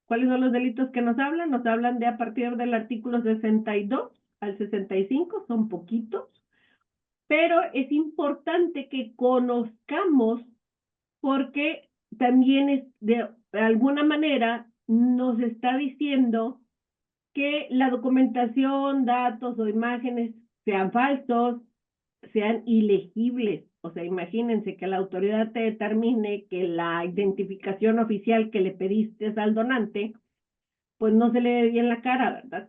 ¿Cuáles son los delitos que nos hablan? Nos hablan de a partir del artículo 62 al 65, son poquitos, pero es importante que conozcamos porque también de alguna manera nos está diciendo que la documentación, datos o imágenes sean falsos, sean ilegibles. O sea, imagínense que la autoridad te determine que la identificación oficial que le pediste al donante, pues no se le ve bien la cara, ¿verdad?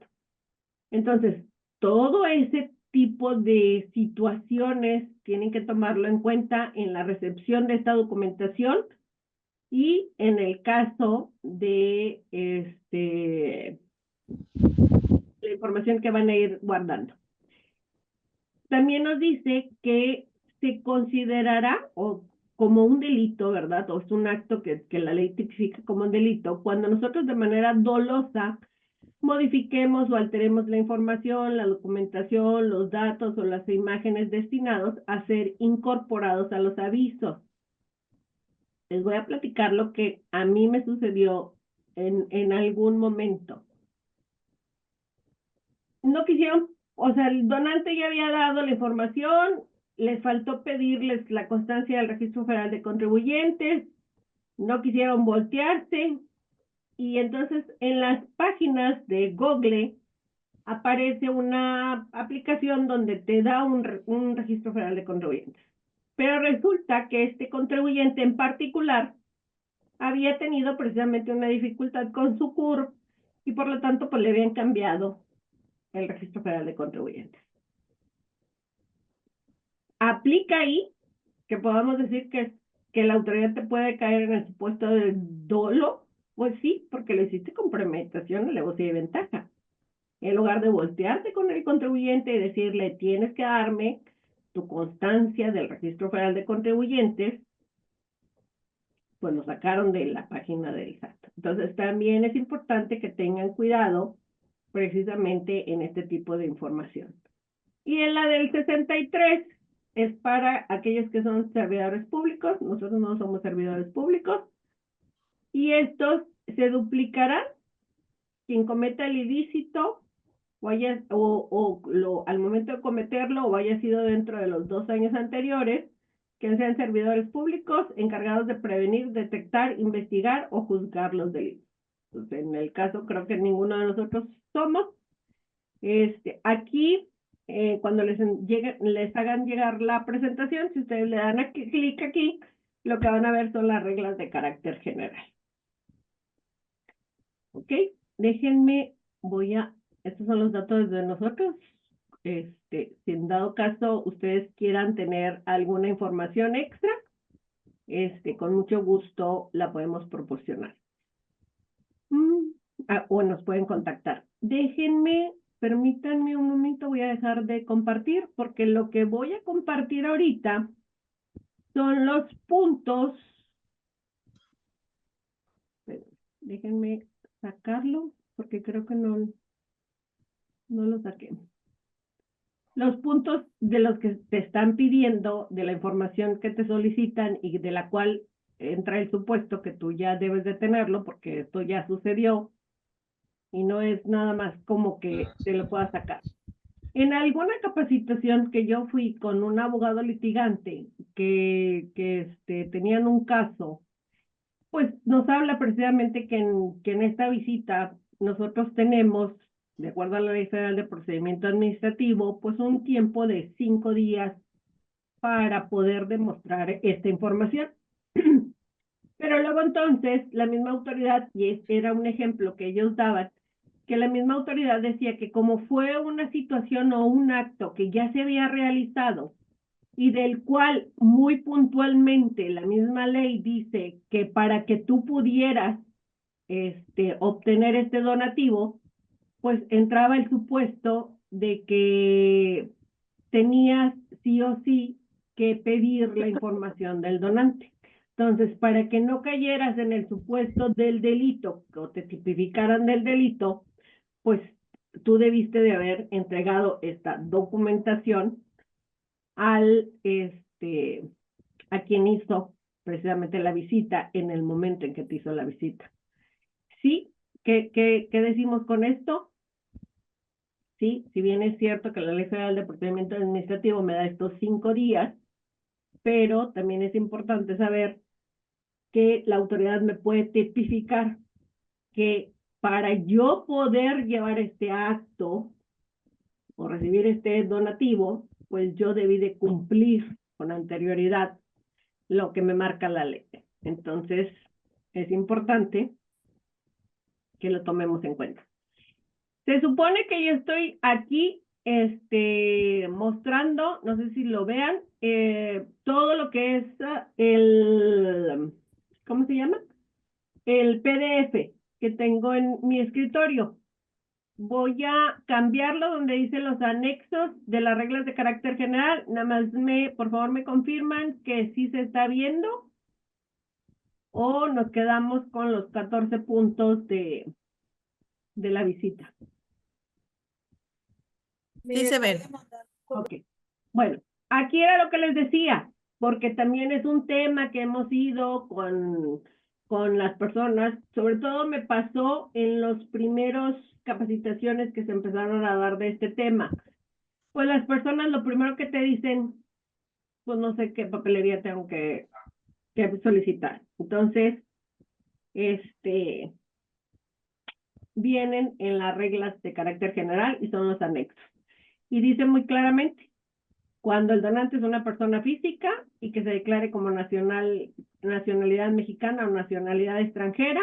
Entonces, todo ese tipo de situaciones tienen que tomarlo en cuenta en la recepción de esta documentación y en el caso de la información que van a ir guardando. También nos dice que se considerará como un delito, ¿verdad? O es un acto que la ley tipifica como un delito cuando nosotros de manera dolosa modifiquemos o alteremos la información, la documentación, los datos o las imágenes destinados a ser incorporados a los avisos. Les voy a platicar lo que a mí me sucedió en algún momento. No quisieron, o sea, el donante ya había dado la información, les faltó pedirles la constancia del Registro Federal de Contribuyentes, no quisieron voltearse, y entonces en las páginas de Google aparece una aplicación donde te da un Registro Federal de Contribuyentes. Pero resulta que este contribuyente en particular había tenido precisamente una dificultad con su CURP y por lo tanto pues le habían cambiado el Registro Federal de Contribuyentes. Aplica ahí que podamos decir que la autoridad te puede caer en el supuesto del dolo, pues sí, porque lo hiciste con premeditación, alevosía y ventaja. En lugar de voltearte con el contribuyente y decirle, tienes que darme tu constancia del Registro Federal de Contribuyentes, pues lo sacaron de la página del SAT. Entonces también es importante que tengan cuidado precisamente en este tipo de información. Y en la del 63 es para aquellos que son servidores públicos. Nosotros no somos servidores públicos. Y estos se duplicarán quien cometa el ilícito al momento de cometerlo o haya sido dentro de los 2 años anteriores, que sean servidores públicos encargados de prevenir, detectar, investigar o juzgar los delitos. Entonces, en el caso creo que ninguno de nosotros somos. Aquí, cuando les hagan llegar la presentación, si ustedes le dan clic aquí, lo que van a ver son las reglas de carácter general. ¿Ok? Déjenme, estos son los datos de nosotros. Si en dado caso ustedes quieran tener alguna información extra, con mucho gusto la podemos proporcionar. O nos pueden contactar. Permítanme un momento, voy a dejar de compartir, porque lo que voy a compartir ahorita son los puntos. Déjenme sacarlo, porque creo que no lo saqué. Los puntos de los que te están pidiendo, de la información que te solicitan y de la cual entra el supuesto que tú ya debes de tenerlo, porque esto ya sucedió y no es nada más como que te lo puedas sacar. En alguna capacitación que yo fui con un abogado litigante que tenían un caso, pues nos habla precisamente que en esta visita nosotros tenemos, de acuerdo a la Ley Federal de Procedimiento Administrativo, pues un tiempo de 5 días para poder demostrar esta información. Pero luego entonces la misma autoridad, y era un ejemplo que ellos daban, que la misma autoridad decía que como fue una situación o un acto que ya se había realizado y del cual muy puntualmente la misma ley dice que para que tú pudieras obtener este donativo, pues entraba el supuesto de que tenías sí o sí que pedir la información del donante. Entonces, para que no cayeras en el supuesto del delito o te tipificaran del delito, pues tú debiste de haber entregado esta documentación al, a quien hizo precisamente la visita en el momento en que te hizo la visita. ¿Sí? ¿Qué decimos con esto? Sí, si bien es cierto que la Ley Federal de Procedimiento Administrativo me da estos 5 días, pero también es importante saber que la autoridad me puede tipificar que para yo poder llevar este acto o recibir este donativo, pues yo debí de cumplir con anterioridad lo que me marca la ley. Entonces, es importante que lo tomemos en cuenta. Se supone que yo estoy aquí mostrando, no sé si lo vean, todo lo que es ¿cómo se llama? El PDF que tengo en mi escritorio. Voy a cambiarlo donde dice los anexos de las reglas de carácter general. Nada más por favor, me confirman que sí se está viendo o nos quedamos con los 14 puntos de la visita. Sí se ven. Ok. Bueno, aquí era lo que les decía, porque también es un tema que hemos ido con las personas. Sobre todo me pasó en los primeros capacitaciones que se empezaron a dar de este tema. Pues las personas lo primero que te dicen, pues no sé qué papelería tengo que solicitar. Entonces, vienen en las reglas de carácter general y son los anexos. Y dice muy claramente, cuando el donante es una persona física y que se declare como nacionalidad mexicana o nacionalidad extranjera,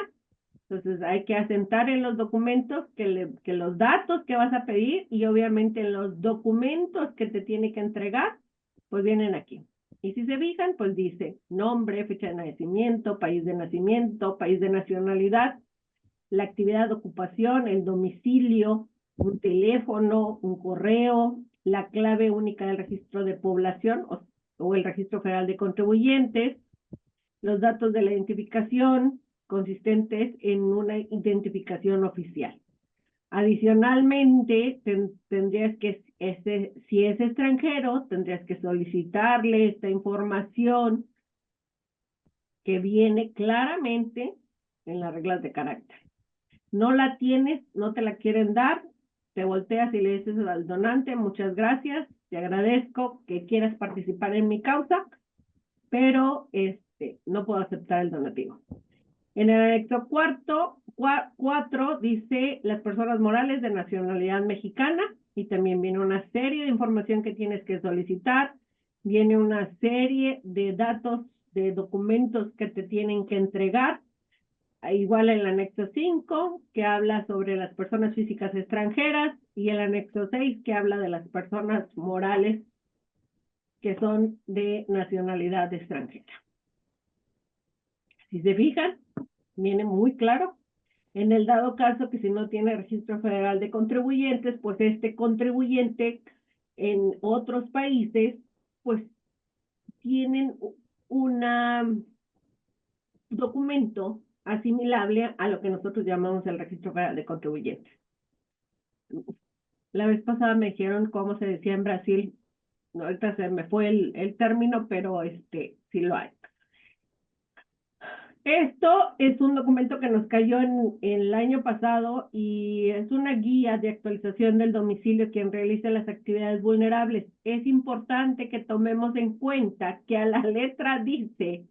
entonces hay que asentar en los documentos que los datos que vas a pedir y obviamente en los documentos que te tiene que entregar, pues vienen aquí. Y si se fijan, pues dice nombre, fecha de nacimiento, país de nacionalidad, la actividad de ocupación, el domicilio, un teléfono, un correo, la clave única del registro de población o el registro federal de contribuyentes, los datos de la identificación consistentes en una identificación oficial. Adicionalmente, tendrías que, si es extranjero, tendrías que solicitarle esta información que viene claramente en las reglas de carácter. No la tienes, no te la quieren dar, te volteas y le dices al donante, muchas gracias, te agradezco que quieras participar en mi causa, pero no puedo aceptar el donativo. En el anexo 4 dice las personas morales de nacionalidad mexicana y también viene una serie de información que tienes que solicitar, viene una serie de datos, de documentos que te tienen que entregar Igual el anexo 5, que habla sobre las personas físicas extranjeras, y el anexo 6, que habla de las personas morales que son de nacionalidad extranjera. Si se fijan, viene muy claro. En el dado caso que si no tiene registro federal de contribuyentes, pues este contribuyente en otros países, pues tienen un documento asimilable a lo que nosotros llamamos el registro federal de contribuyentes. La vez pasada me dijeron cómo se decía en Brasil. No, ahorita se me fue el término, pero sí lo hay. Esto es un documento que nos cayó en el año pasado y es una guía de actualización del domicilio quien realiza las actividades vulnerables. Es importante que tomemos en cuenta que a la letra dice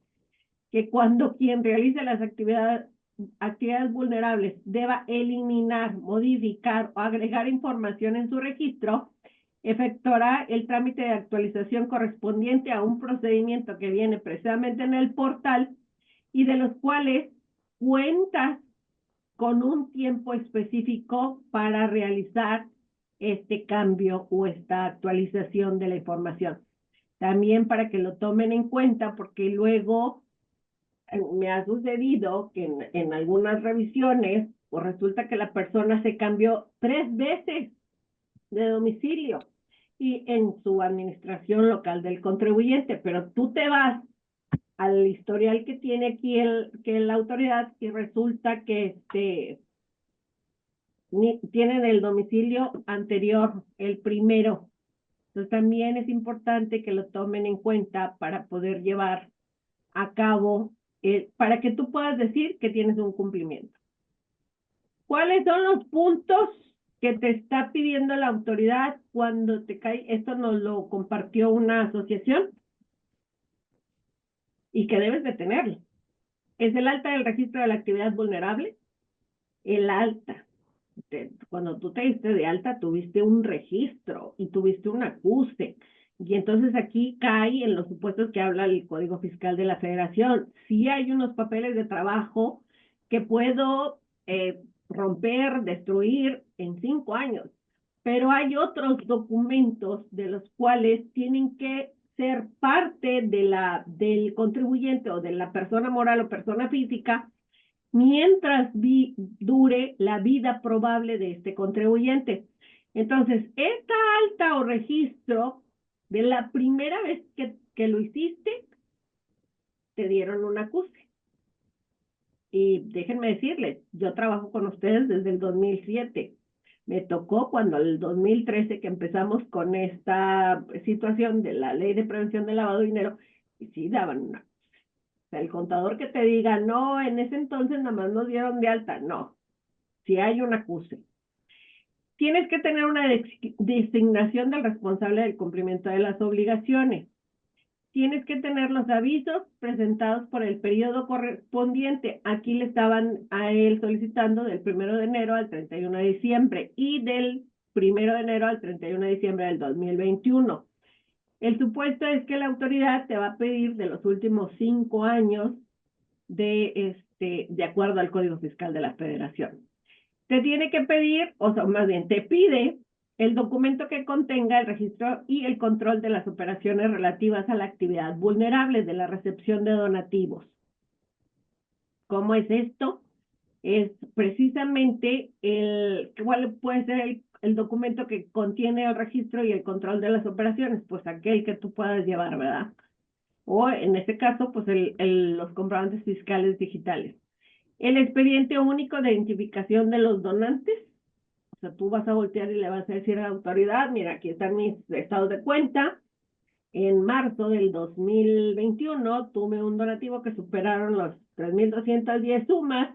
que cuando quien realice las actividades vulnerables deba eliminar, modificar o agregar información en su registro, efectuará el trámite de actualización correspondiente a un procedimiento que viene precisamente en el portal y de los cuales cuentas con un tiempo específico para realizar este cambio o esta actualización de la información. También para que lo tomen en cuenta, porque luego me ha sucedido que en algunas revisiones, pues resulta que la persona se cambió 3 veces de domicilio y en su administración local del contribuyente, pero tú te vas al historial que tiene aquí la autoridad y resulta que tienen el domicilio anterior, el primero. Entonces también es importante que lo tomen en cuenta para poder llevar a cabo, para que tú puedas decir que tienes un cumplimiento. ¿Cuáles son los puntos que te está pidiendo la autoridad cuando te cae? Esto nos lo compartió una asociación y que debes de tenerlo. Es el alta del registro de la actividad vulnerable. El alta. Cuando tú te diste de alta, tuviste un registro y tuviste un acuse. Y entonces aquí cae en los supuestos que habla el Código Fiscal de la Federación. Sí hay unos papeles de trabajo que puedo romper, destruir en 5 años, pero hay otros documentos de los cuales tienen que ser parte del contribuyente o de la persona moral o persona física mientras dure la vida probable de este contribuyente. Entonces, esta alta o registro de la primera vez que lo hiciste, te dieron un acuse. Y déjenme decirles, yo trabajo con ustedes desde el 2007. Me tocó cuando el 2013 que empezamos con esta situación de la ley de prevención del lavado de dinero, y sí daban una. O sea, el contador que te diga, no, en ese entonces nada más nos dieron de alta, no. Si hay un acuse. Tienes que tener una designación del responsable del cumplimiento de las obligaciones. Tienes que tener los avisos presentados por el periodo correspondiente. Aquí le estaban a él solicitando del 1 de enero al 31 de diciembre y del 1 de enero al 31 de diciembre del 2021. El supuesto es que la autoridad te va a pedir de los últimos 5 años de acuerdo al Código Fiscal de la Federación. Te tiene que pedir, o sea, más bien te pide el documento que contenga el registro y el control de las operaciones relativas a la actividad vulnerable de la recepción de donativos. ¿Cómo es esto? Es precisamente ¿cuál puede ser el documento que contiene el registro y el control de las operaciones? Pues aquel que tú puedas llevar, ¿verdad? O en este caso, pues los comprobantes fiscales digitales. El expediente único de identificación de los donantes. O sea, tú vas a voltear y le vas a decir a la autoridad, mira, aquí están mis estados de cuenta. En marzo del 2021 tuve un donativo que superaron los 3,210 sumas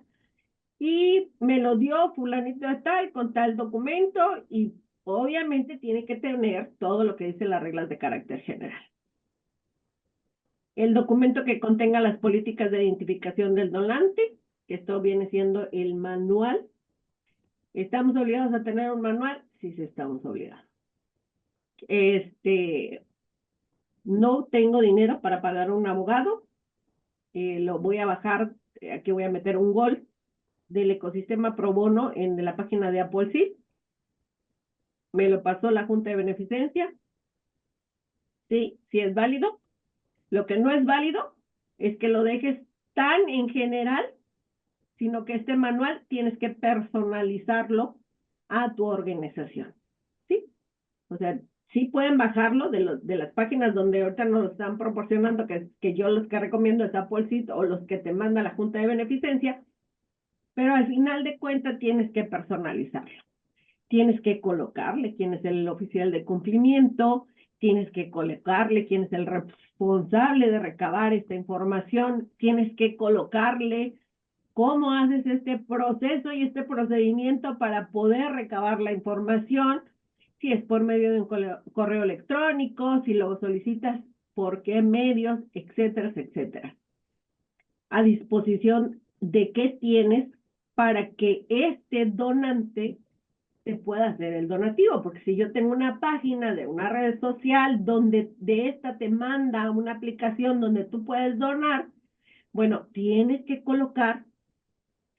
y me lo dio fulanito de tal con tal documento y obviamente tiene que tener todo lo que dice las reglas de carácter general. El documento que contenga las políticas de identificación del donante, que esto viene siendo el manual. ¿Estamos obligados a tener un manual? Sí, sí estamos obligados. No tengo dinero para pagar un abogado, lo voy a bajar aquí voy a meter un gol del ecosistema pro bono en la página de Apple. Me lo pasó la Junta de Beneficencia. Sí, sí es válido. Lo que no es válido es que lo dejes tan en general, sino que este manual tienes que personalizarlo a tu organización. ¿Sí? O sea, sí pueden bajarlo de las páginas donde ahorita nos están proporcionando, que yo los que recomiendo es Apple o los que te manda la Junta de Beneficencia, pero al final de cuentas tienes que personalizarlo. Tienes que colocarle quién es el oficial de cumplimiento, tienes que colocarle quién es el responsable de recabar esta información, tienes que colocarle cómo haces este proceso y este procedimiento para poder recabar la información, si es por medio de un correo electrónico, si lo solicitas, por qué medios, etcétera, etcétera. A disposición de qué tienes para que este donante te pueda hacer el donativo, porque si yo tengo una página de una red social donde de esta te manda una aplicación donde tú puedes donar, bueno, tienes que colocar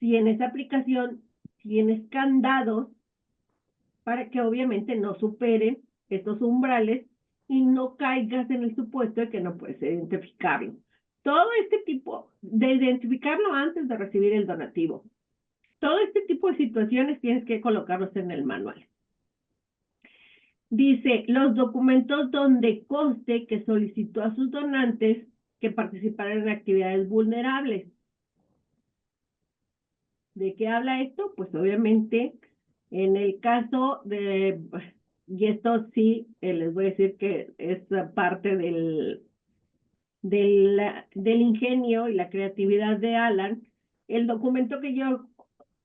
si en esa aplicación tienes candados para que obviamente no superen estos umbrales y no caigas en el supuesto de que no puedes identificarlo. Todo este tipo de identificarlo antes de recibir el donativo. Todo este tipo de situaciones tienes que colocarlos en el manual. Dice, los documentos donde conste que solicitó a sus donantes que participaran en actividades vulnerables. ¿De qué habla esto? Pues obviamente en el caso de, y esto sí, les voy a decir que es parte del ingenio y la creatividad de Alan, el documento que yo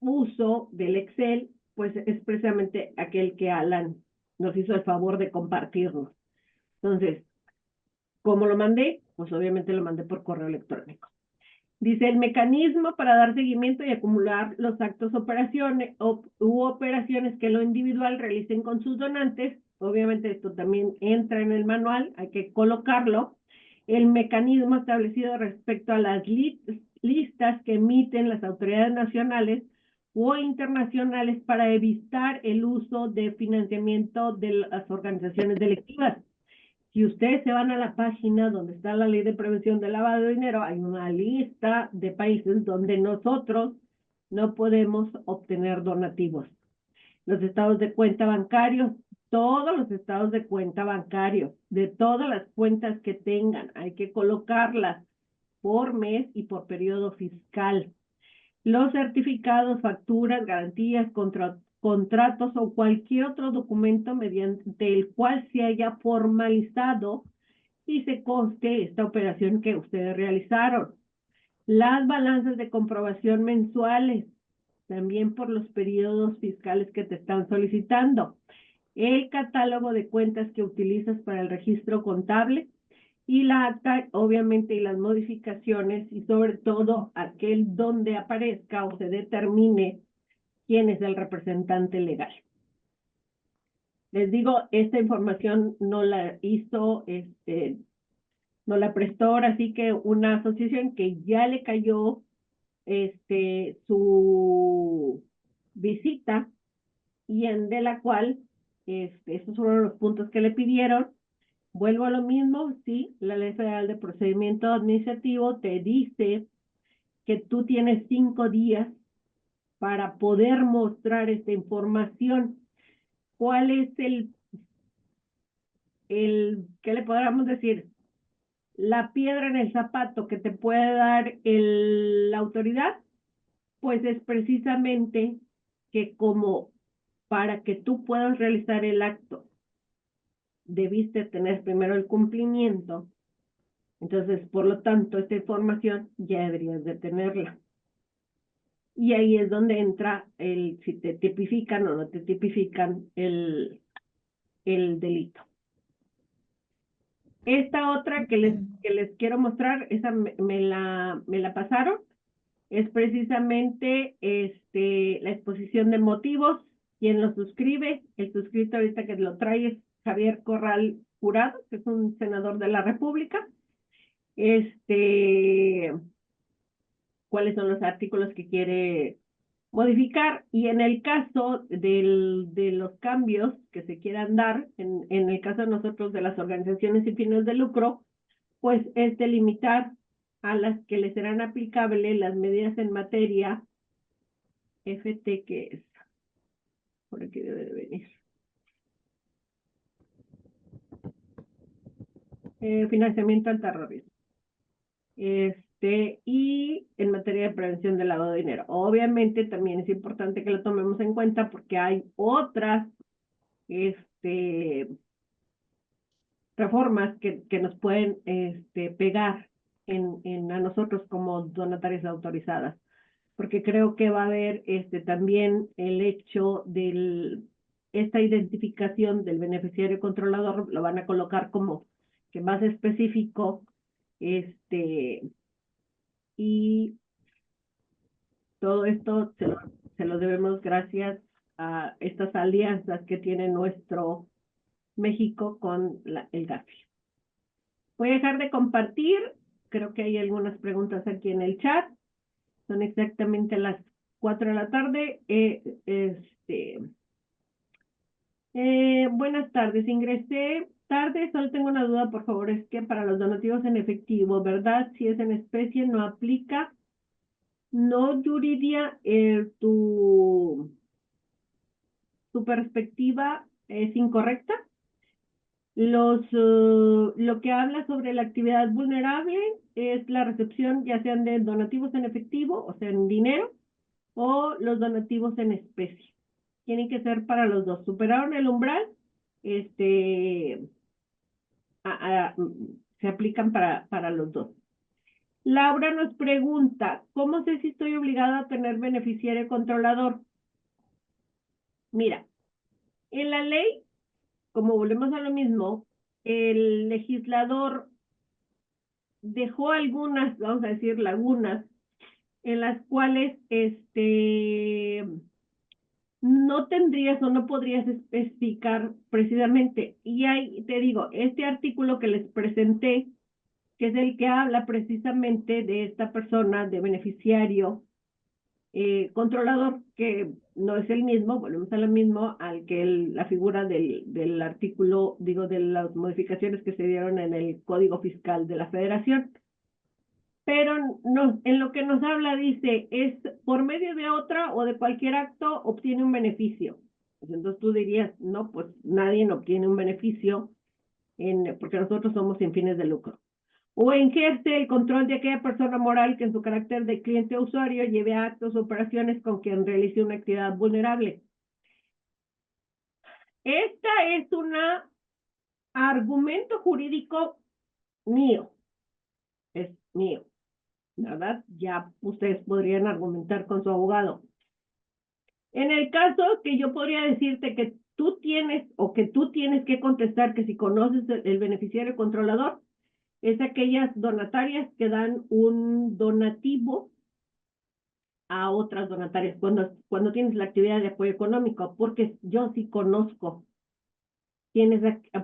uso del Excel, pues es precisamente aquel que Alan nos hizo el favor de compartirnos. Entonces, ¿cómo lo mandé? Pues obviamente lo mandé por correo electrónico. Dice, el mecanismo para dar seguimiento y acumular los actos u operaciones que lo individual realicen con sus donantes. Obviamente esto también entra en el manual, hay que colocarlo. El mecanismo establecido respecto a las listas que emiten las autoridades nacionales o internacionales para evitar el uso de financiamiento de las organizaciones delictivas. Si ustedes se van a la página donde está la ley de prevención del lavado de dinero, hay una lista de países donde nosotros no podemos obtener donativos. Los estados de cuenta bancarios, todos los estados de cuenta bancarios, de todas las cuentas que tengan, hay que colocarlas por mes y por periodo fiscal. Los certificados, facturas, garantías, contratos o cualquier otro documento mediante el cual se haya formalizado y se conste esta operación que ustedes realizaron. Las balanzas de comprobación mensuales, también por los periodos fiscales que te están solicitando. El catálogo de cuentas que utilizas para el registro contable y la acta, obviamente, y las modificaciones y sobre todo aquel donde aparezca o se determine quién es el representante legal. Les digo, esta información no la hizo, no la prestó ahora sí que una asociación que ya le cayó su visita y de la cual estos fueron los puntos que le pidieron. Vuelvo a lo mismo, sí, la Ley Federal de Procedimiento Administrativo te dice que tú tienes 5 días para poder mostrar esta información. ¿Cuál es qué le podríamos decir? La piedra en el zapato que te puede dar la autoridad, pues es precisamente que como para que tú puedas realizar el acto, debiste tener primero el cumplimiento. Entonces, por lo tanto, esta información ya deberías de tenerla. Y ahí es donde entra si te tipifican o no te tipifican el delito. Esta otra que les quiero mostrar, esa me la pasaron, es precisamente la exposición de motivos. Quien lo suscribe, el suscrito ahorita que lo trae es Javier Corral Jurado, que es un senador de la República. cuáles son los artículos que quiere modificar. Y en el caso de los cambios que se quieran dar, en el caso de nosotros de las organizaciones sin fines de lucro, pues es delimitar a las que les serán aplicables las medidas en materia FT, que es, por aquí debe de venir. Financiamiento al terrorismo. Y en materia de prevención del lavado de dinero. Obviamente también es importante que lo tomemos en cuenta porque hay otras reformas que nos pueden pegar a nosotros como donatarias autorizadas. Porque creo que va a haber también el hecho de esta identificación del beneficiario controlador, lo van a colocar como que más específico, y todo esto se lo debemos gracias a estas alianzas que tiene nuestro México con el GAFI. Voy a dejar de compartir, creo que hay algunas preguntas aquí en el chat, son exactamente las 4 de la tarde. Buenas tardes, ingresé tarde, solo tengo una duda, por favor, es que para los donativos en efectivo, ¿verdad? Si es en especie, no aplica. No, Yuridia, tu perspectiva es incorrecta. Lo que habla sobre la actividad vulnerable es la recepción ya sean de donativos en efectivo, o sea, en dinero, o los donativos en especie. Tienen que ser para los dos. Superaron el umbral, se aplican para los dos. Laura nos pregunta, ¿cómo sé si estoy obligada a tener beneficiario controlador? Mira, en la ley, como volvemos a lo mismo, el legislador dejó algunas, vamos a decir, lagunas, en las cuales no tendrías o no podrías especificar precisamente. Y ahí te digo, este artículo que les presenté, que es el que habla precisamente de esta persona, de beneficiario controlador, que no es el mismo, volvemos a lo mismo, al que la figura del artículo, digo, de las modificaciones que se dieron en el Código Fiscal de la Federación. Pero en lo que nos habla dice, es por medio de otra o de cualquier acto obtiene un beneficio. Entonces tú dirías, no, pues nadie obtiene un beneficio porque nosotros somos sin fines de lucro. O ejerce el control de aquella persona moral que en su carácter de cliente o usuario lleve a actos o operaciones con quien realice una actividad vulnerable. Esta es un argumento jurídico mío. Es mío. ¿Verdad? Ya ustedes podrían argumentar con su abogado. En el caso que yo podría decirte que tú tienes que contestar que si conoces el beneficiario controlador, es aquellas donatarias que dan un donativo a otras donatarias cuando tienes la actividad de apoyo económico, porque yo sí conozco,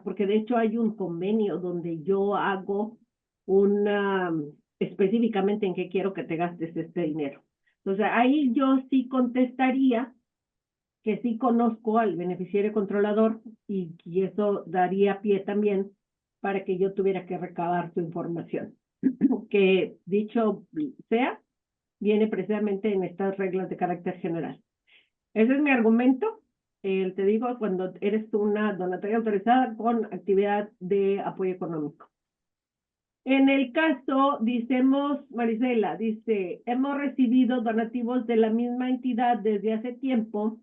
porque de hecho hay un convenio donde yo hago específicamente en qué quiero que te gastes este dinero. Entonces ahí yo sí contestaría que sí conozco al beneficiario controlador y eso daría pie también para que yo tuviera que recabar su información. Que dicho sea, viene precisamente en estas reglas de carácter general. Ese es mi argumento. Te digo, cuando eres una donataria autorizada con actividad de apoyo económico. En el caso, Marisela, dice, hemos recibido donativos de la misma entidad desde hace tiempo.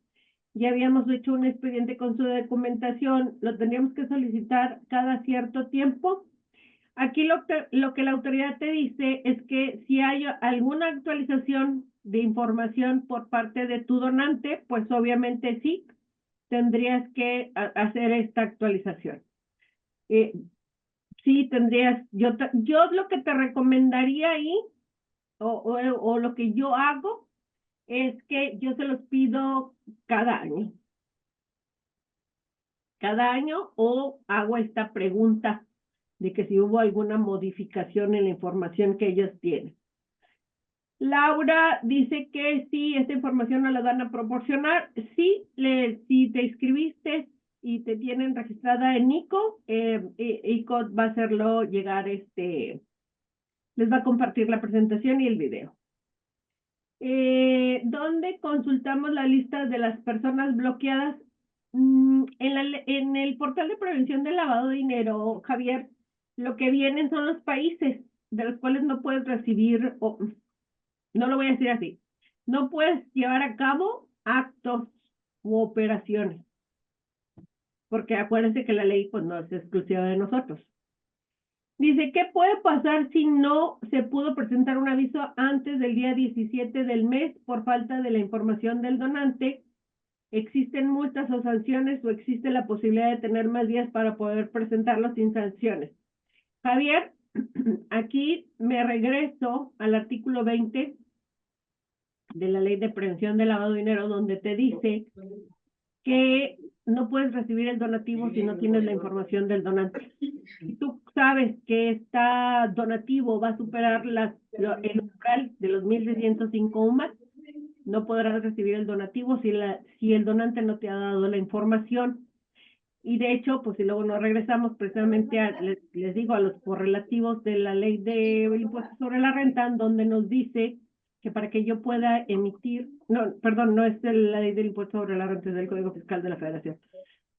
Ya habíamos hecho un expediente con su documentación. ¿Lo tendríamos que solicitar cada cierto tiempo? Aquí lo que la autoridad te dice es que si hay alguna actualización de información por parte de tu donante, pues obviamente sí, tendrías que hacer esta actualización. Sí, tendrías, yo lo que te recomendaría ahí, o lo que yo hago, es que yo se los pido cada año. Cada año, o hago esta pregunta de que si hubo alguna modificación en la información que ellos tienen. Laura dice que sí, esta información no la van a proporcionar. Sí, si te inscribiste y te tienen registrada en ICO, ICO va a hacerlo llegar, les va a compartir la presentación y el video. ¿Dónde consultamos la lista de las personas bloqueadas? En el portal de prevención del lavado de dinero, Javier, lo que vienen son los países de los cuales no puedes recibir, o no lo voy a decir así, no puedes llevar a cabo actos u operaciones, porque acuérdense que la ley pues no es exclusiva de nosotros. Dice, ¿qué puede pasar si no se pudo presentar un aviso antes del día 17 del mes por falta de la información del donante? ¿Existen multas o sanciones o existe la posibilidad de tener más días para poder presentarlo sin sanciones? Javier, aquí me regreso al artículo 20 de la Ley de Prevención del Lavado de Dinero, donde te dice que no puedes recibir el donativo si no tienes la información del donante. Si tú sabes que este donativo va a superar el umbral de los 1.605 UMAS, no podrás recibir el donativo si el donante no te ha dado la información. Y de hecho, pues si luego nos regresamos precisamente les digo, a los correlativos de la ley del impuesto sobre la renta, donde nos dice que para que yo pueda emitir, no, perdón, no es de la ley del impuesto sobre la renta, es del Código Fiscal de la Federación.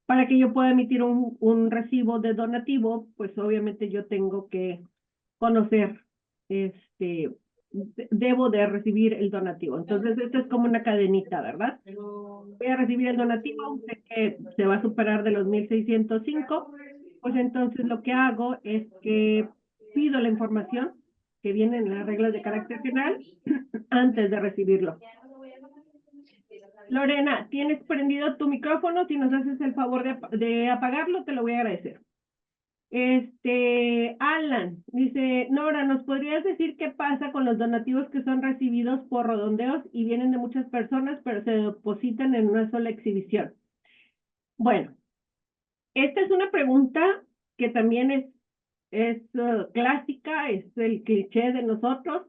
Para que yo pueda emitir un recibo de donativo, pues obviamente yo tengo que conocer, debo de recibir el donativo. Entonces, esto es como una cadenita, ¿verdad? Voy a recibir el donativo, sé que se va a superar de los 1.605, pues entonces lo que hago es que pido la información que viene en las reglas de carácter general antes de recibirlo. Lorena, ¿tienes prendido tu micrófono? Si nos haces el favor de apagarlo, te lo voy a agradecer. Alan dice, Nora, ¿nos podrías decir qué pasa con los donativos que son recibidos por redondeos y vienen de muchas personas, pero se depositan en una sola exhibición? Bueno, esta es una pregunta que también es clásica, es el cliché de nosotros.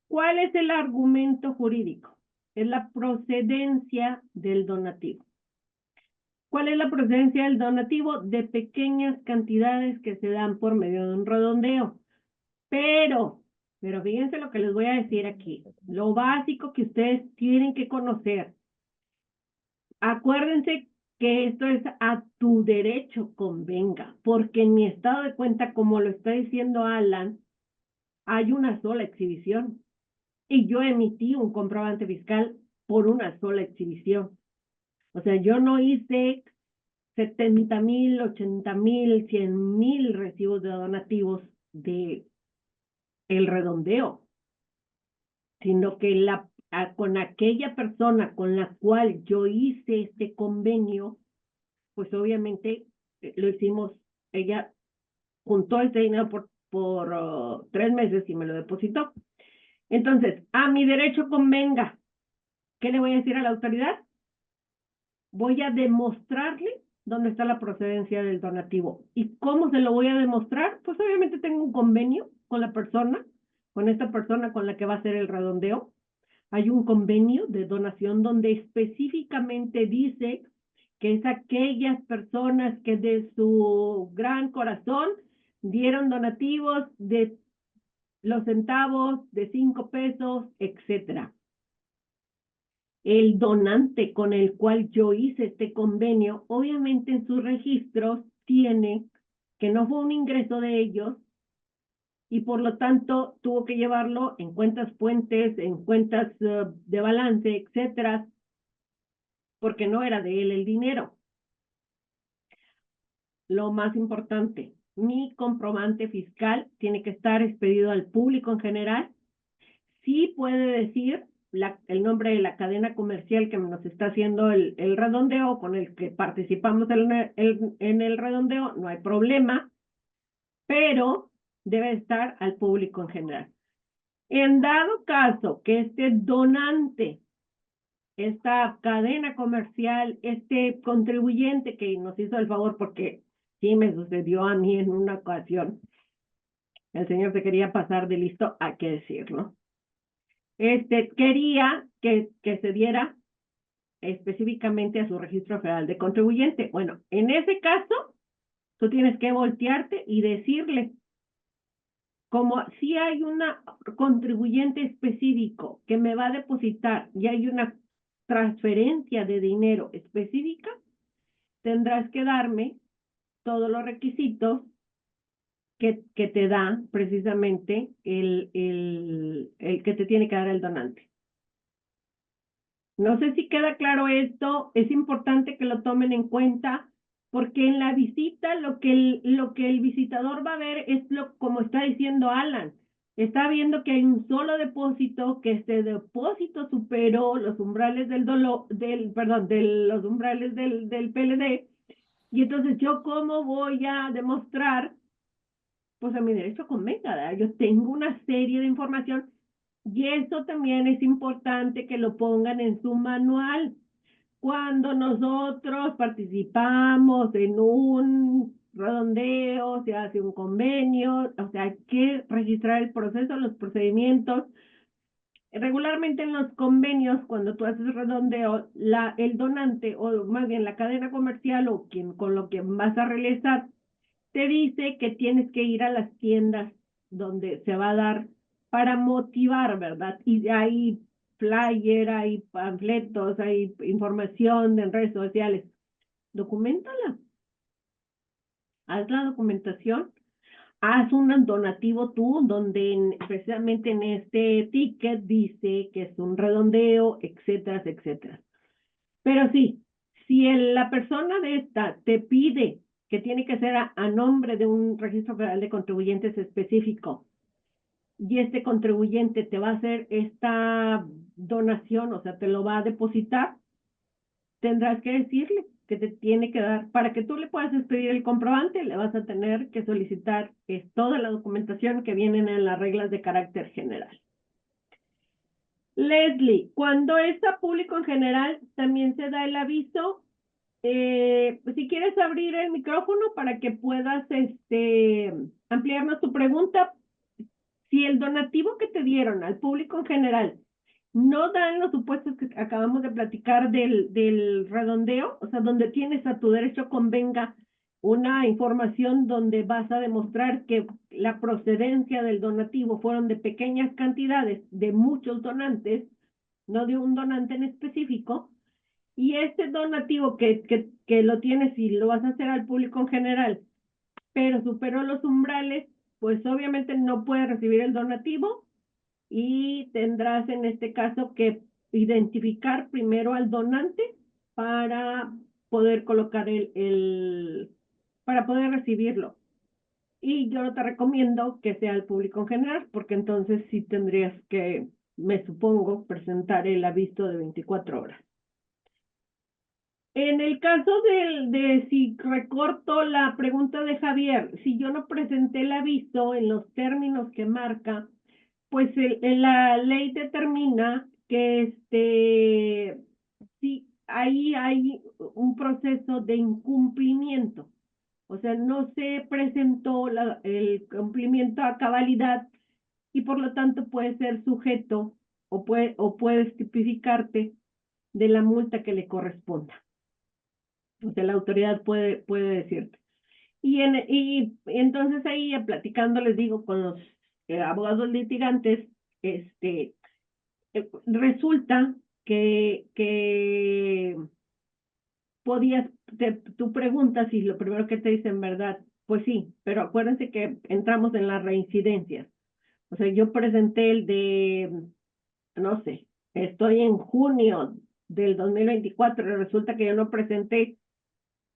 ¿Cuál es el argumento jurídico? Es la procedencia del donativo. ¿Cuál es la procedencia del donativo? De pequeñas cantidades que se dan por medio de un redondeo. Pero fíjense lo que les voy a decir aquí. Lo básico que ustedes tienen que conocer. Acuérdense que esto es a tu derecho convenga, porque en mi estado de cuenta, como lo está diciendo Alan, hay una sola exhibición. Y yo emití un comprobante fiscal por una sola exhibición. O sea, yo no hice 70,000, 80,000, 100,000 recibos de donativos de el redondeo, sino que con aquella persona con la cual yo hice este convenio, pues obviamente lo hicimos, ella juntó este dinero por 3 meses y me lo depositó. Entonces, a mi derecho convenga, ¿qué le voy a decir a la autoridad? Voy a demostrarle dónde está la procedencia del donativo. ¿Y cómo se lo voy a demostrar? Pues obviamente tengo un convenio con la persona, con esta persona con la que va a hacer el redondeo. Hay un convenio de donación donde específicamente dice que es aquellas personas que de su gran corazón dieron donativos de los centavos, de 5 pesos, etcétera. El donante con el cual yo hice este convenio, obviamente en sus registros tiene que no fue un ingreso de ellos y por lo tanto tuvo que llevarlo en cuentas fuentes, en cuentas de balance, etcétera, porque no era de él el dinero. Lo más importante, mi comprobante fiscal tiene que estar expedido al público en general. Sí puede decir el nombre de la cadena comercial que nos está haciendo el redondeo, con el que participamos en el redondeo, no hay problema, pero debe estar al público en general. En dado caso que este donante, esta cadena comercial, este contribuyente que nos hizo el favor, porque sí me sucedió a mí en una ocasión, El señor se quería pasar de listo, hay que decirlo. Quería que se diera específicamente a su registro federal de contribuyente. Bueno, en ese caso, tú tienes que voltearte y decirle, como si hay una contribuyente específico que me va a depositar y hay una transferencia de dinero específica, tendrás que darme todos los requisitos que te da precisamente el que te tiene que dar el donante. No sé si queda claro esto, es importante que lo tomen en cuenta, porque en la visita lo que el visitador va a ver es como está diciendo Alan, está viendo que hay un solo depósito, que este depósito superó los umbrales los umbrales del PLD, y entonces yo cómo voy a demostrar pues a mi derecho convenga, ¿verdad? Yo tengo una serie de información y eso también es importante que lo pongan en su manual. Cuando nosotros participamos en un redondeo, se hace un convenio, o sea, hay que registrar el proceso, los procedimientos. Regularmente en los convenios, cuando tú haces redondeo, el donante, o más bien la cadena comercial o quien con lo que vas a realizar, te dice que tienes que ir a las tiendas donde se va a dar para motivar, ¿verdad? Y hay flyer, hay panfletos, hay información en redes sociales. Documentala, haz la documentación, haz un donativo tú, donde precisamente en este ticket dice que es un redondeo, etcétera, etcétera. Pero sí, si la persona de esta te pide que tiene que ser a nombre de un registro federal de contribuyentes específico y este contribuyente te va a hacer esta donación, o sea, te lo va a depositar, tendrás que decirle que te tiene que dar, para que tú le puedas expedir el comprobante, le vas a tener que solicitar toda la documentación que vienen en las reglas de carácter general. Leslie, cuando es a público en general, también se da el aviso. Si quieres abrir el micrófono para que puedas ampliarnos tu pregunta, si el donativo que te dieron al público en general no dan los supuestos que acabamos de platicar del redondeo, o sea, donde tienes a tu derecho convenga una información donde vas a demostrar que la procedencia del donativo fueron de pequeñas cantidades de muchos donantes, no de un donante en específico, y este donativo que lo tienes y lo vas a hacer al público en general, pero superó los umbrales, pues obviamente no puedes recibir el donativo y tendrás en este caso que identificar primero al donante para poder colocar para poder recibirlo. Y yo no te recomiendo que sea al público en general, porque entonces sí tendrías que, me supongo, presentar el aviso de 24 horas. En el caso de si recorto la pregunta de Javier, si yo no presenté el aviso en los términos que marca, pues la ley determina que sí, ahí hay un proceso de incumplimiento. O sea, no se presentó el cumplimiento a cabalidad y por lo tanto puede ser sujeto o puedes tipificarte de la multa que le corresponda. O sea, la autoridad puede decirte. Y entonces ahí platicando, les digo, con los abogados litigantes, resulta que tú preguntas y lo primero que te dicen, ¿verdad? Pues sí, pero acuérdense que entramos en las reincidencias. O sea, yo presenté no sé, estoy en junio del 2024 y resulta que yo no presenté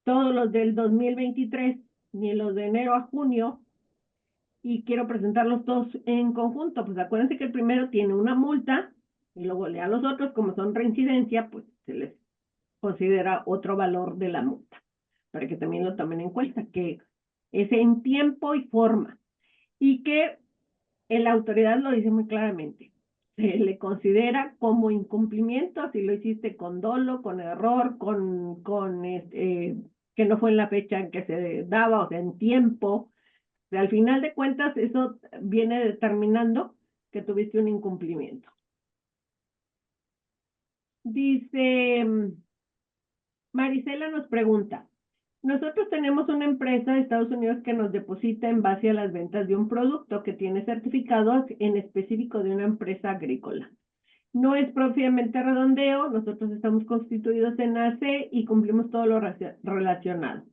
todos los del 2023, ni los de enero a junio, y quiero presentarlos todos en conjunto. Pues acuérdense que el primero tiene una multa y luego a los otros, como son reincidencia, pues se les considera otro valor de la multa, para que también lo tomen en cuenta, que es en tiempo y forma, y que la autoridad lo dice muy claramente. Se le considera como incumplimiento si lo hiciste con dolo, con error, que no fue en la fecha en que se daba, o sea, en tiempo, Al final de cuentas, eso viene determinando que tuviste un incumplimiento. Dice, Marisela nos pregunta, nosotros tenemos una empresa de Estados Unidos que nos deposita en base a las ventas de un producto que tiene certificados en específico de una empresa agrícola. No es propiamente redondeo, nosotros estamos constituidos en AC y cumplimos todo lo relacionado.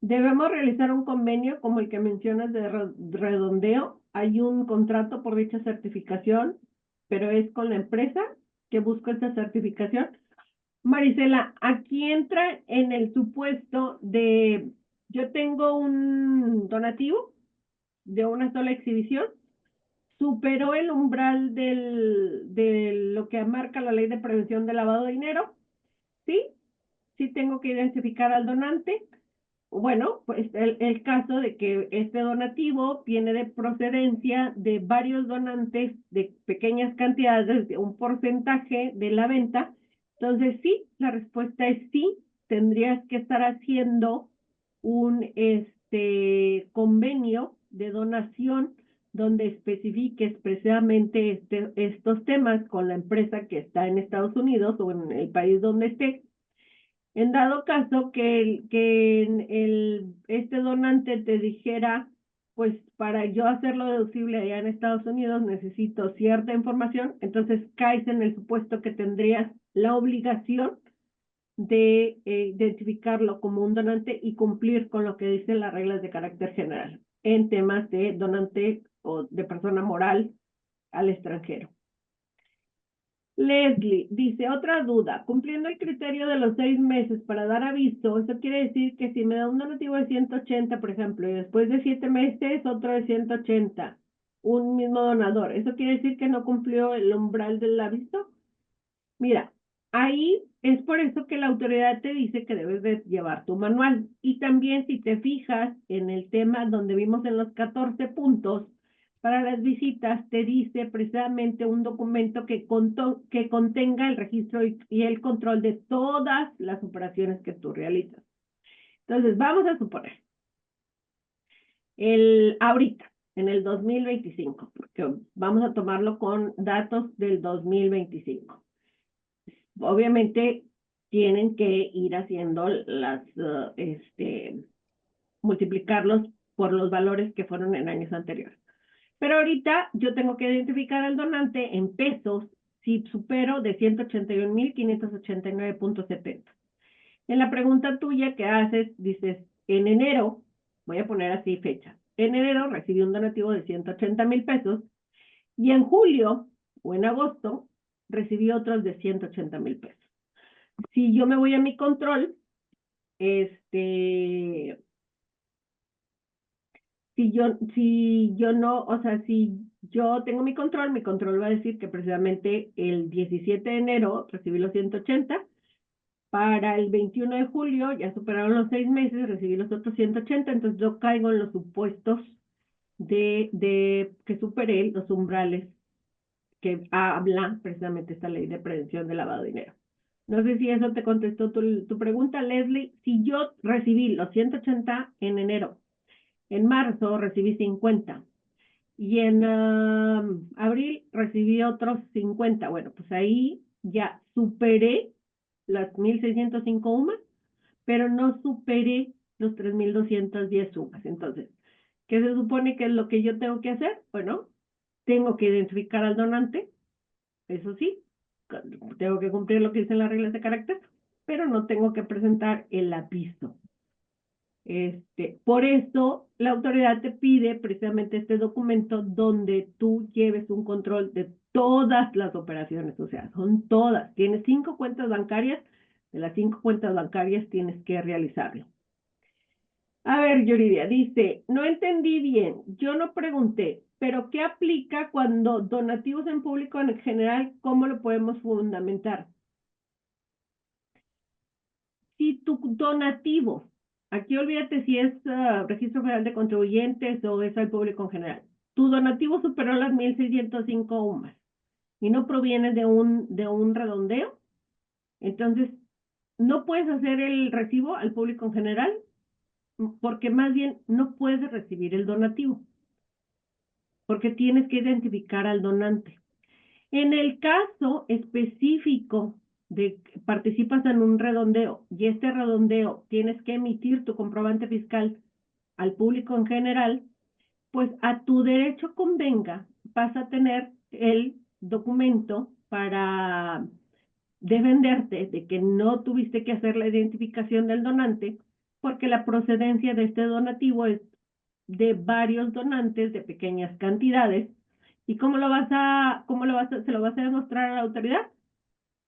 Debemos realizar un convenio como el que mencionas de redondeo. Hay un contrato por dicha certificación, pero es con la empresa que busca esta certificación. Marisela, aquí entra en el supuesto de, yo tengo un donativo de una sola exhibición, superó el umbral de lo que marca la ley de prevención de lavado de dinero, ¿sí? Sí tengo que identificar al donante. Bueno, pues el caso de que este donativo viene de procedencia de varios donantes de pequeñas cantidades, de un porcentaje de la venta. Entonces, sí, la respuesta es sí, tendrías que estar haciendo un convenio de donación donde especifiques precisamente estos temas con la empresa que está en Estados Unidos o en el país donde esté. En dado caso que este donante te dijera, pues para yo hacerlo deducible allá en Estados Unidos necesito cierta información, entonces caes en el supuesto que tendrías la obligación de identificarlo como un donante y cumplir con lo que dicen las reglas de carácter general en temas de donante o de persona moral al extranjero. Leslie dice, otra duda, cumpliendo el criterio de los 6 meses para dar aviso, eso quiere decir que si me da un donativo de 180, por ejemplo, y después de 7 meses otro de 180, un mismo donador, ¿eso quiere decir que no cumplió el umbral del aviso? Mira, ahí es por eso que la autoridad te dice que debes de llevar tu manual. Y también si te fijas en el tema donde vimos en los 14 puntos, para las visitas te dice precisamente un documento que contenga el registro y el control de todas las operaciones que tú realizas. Entonces, vamos a suponer, ahorita, en el 2025, porque vamos a tomarlo con datos del 2025. Obviamente tienen que ir haciendo multiplicarlos por los valores que fueron en años anteriores. Pero ahorita yo tengo que identificar al donante en pesos si supero de 181,589.70. En la pregunta tuya que haces, dices, en enero, voy a poner así fecha, en enero recibí un donativo de 180,000 pesos y en julio o en agosto recibí otros de 180,000 pesos. Si yo me voy a mi control, si yo no, o sea, si yo tengo mi control va a decir que precisamente el 17 de enero recibí los 180, para el 21 de julio ya superaron los 6 meses, recibí los otros 180, entonces yo caigo en los supuestos de que superé los umbrales que habla precisamente esta ley de prevención de lavado de dinero. No sé si eso te contestó tu pregunta, Leslie. Si yo recibí los 180 en enero, en marzo recibí 50 y en abril recibí otros 50. Bueno, pues ahí ya superé las 1,605 UMAS, pero no superé los 3,210 UMAS. Entonces, ¿qué se supone que es lo que yo tengo que hacer? Bueno, tengo que identificar al donante, eso sí, tengo que cumplir lo que dicen las reglas de carácter, pero no tengo que presentar el aviso. Por eso la autoridad te pide precisamente este documento donde tú lleves un control de todas las operaciones, o sea, son todas. Tienes 5 cuentas bancarias, de las 5 cuentas bancarias tienes que realizarlo. A ver, Yuridia, dice, no entendí bien, yo no pregunté, pero ¿qué aplica cuando donativos en público en general, cómo lo podemos fundamentar? Si tu donativo, aquí olvídate si es Registro Federal de Contribuyentes o es al público en general, tu donativo superó las 1,605 UMAS y no proviene de un redondeo, entonces no puedes hacer el recibo al público en general. porque más bien no puedes recibir el donativo, porque tienes que identificar al donante. En el caso específico de que participas en un redondeo y este redondeo tienes que emitir tu comprobante fiscal al público en general, pues a tu derecho convenga, vas a tener el documento para defenderte de que no tuviste que hacer la identificación del donante, porque la procedencia de este donativo es de varios donantes de pequeñas cantidades. ¿Y se lo vas a demostrar a la autoridad?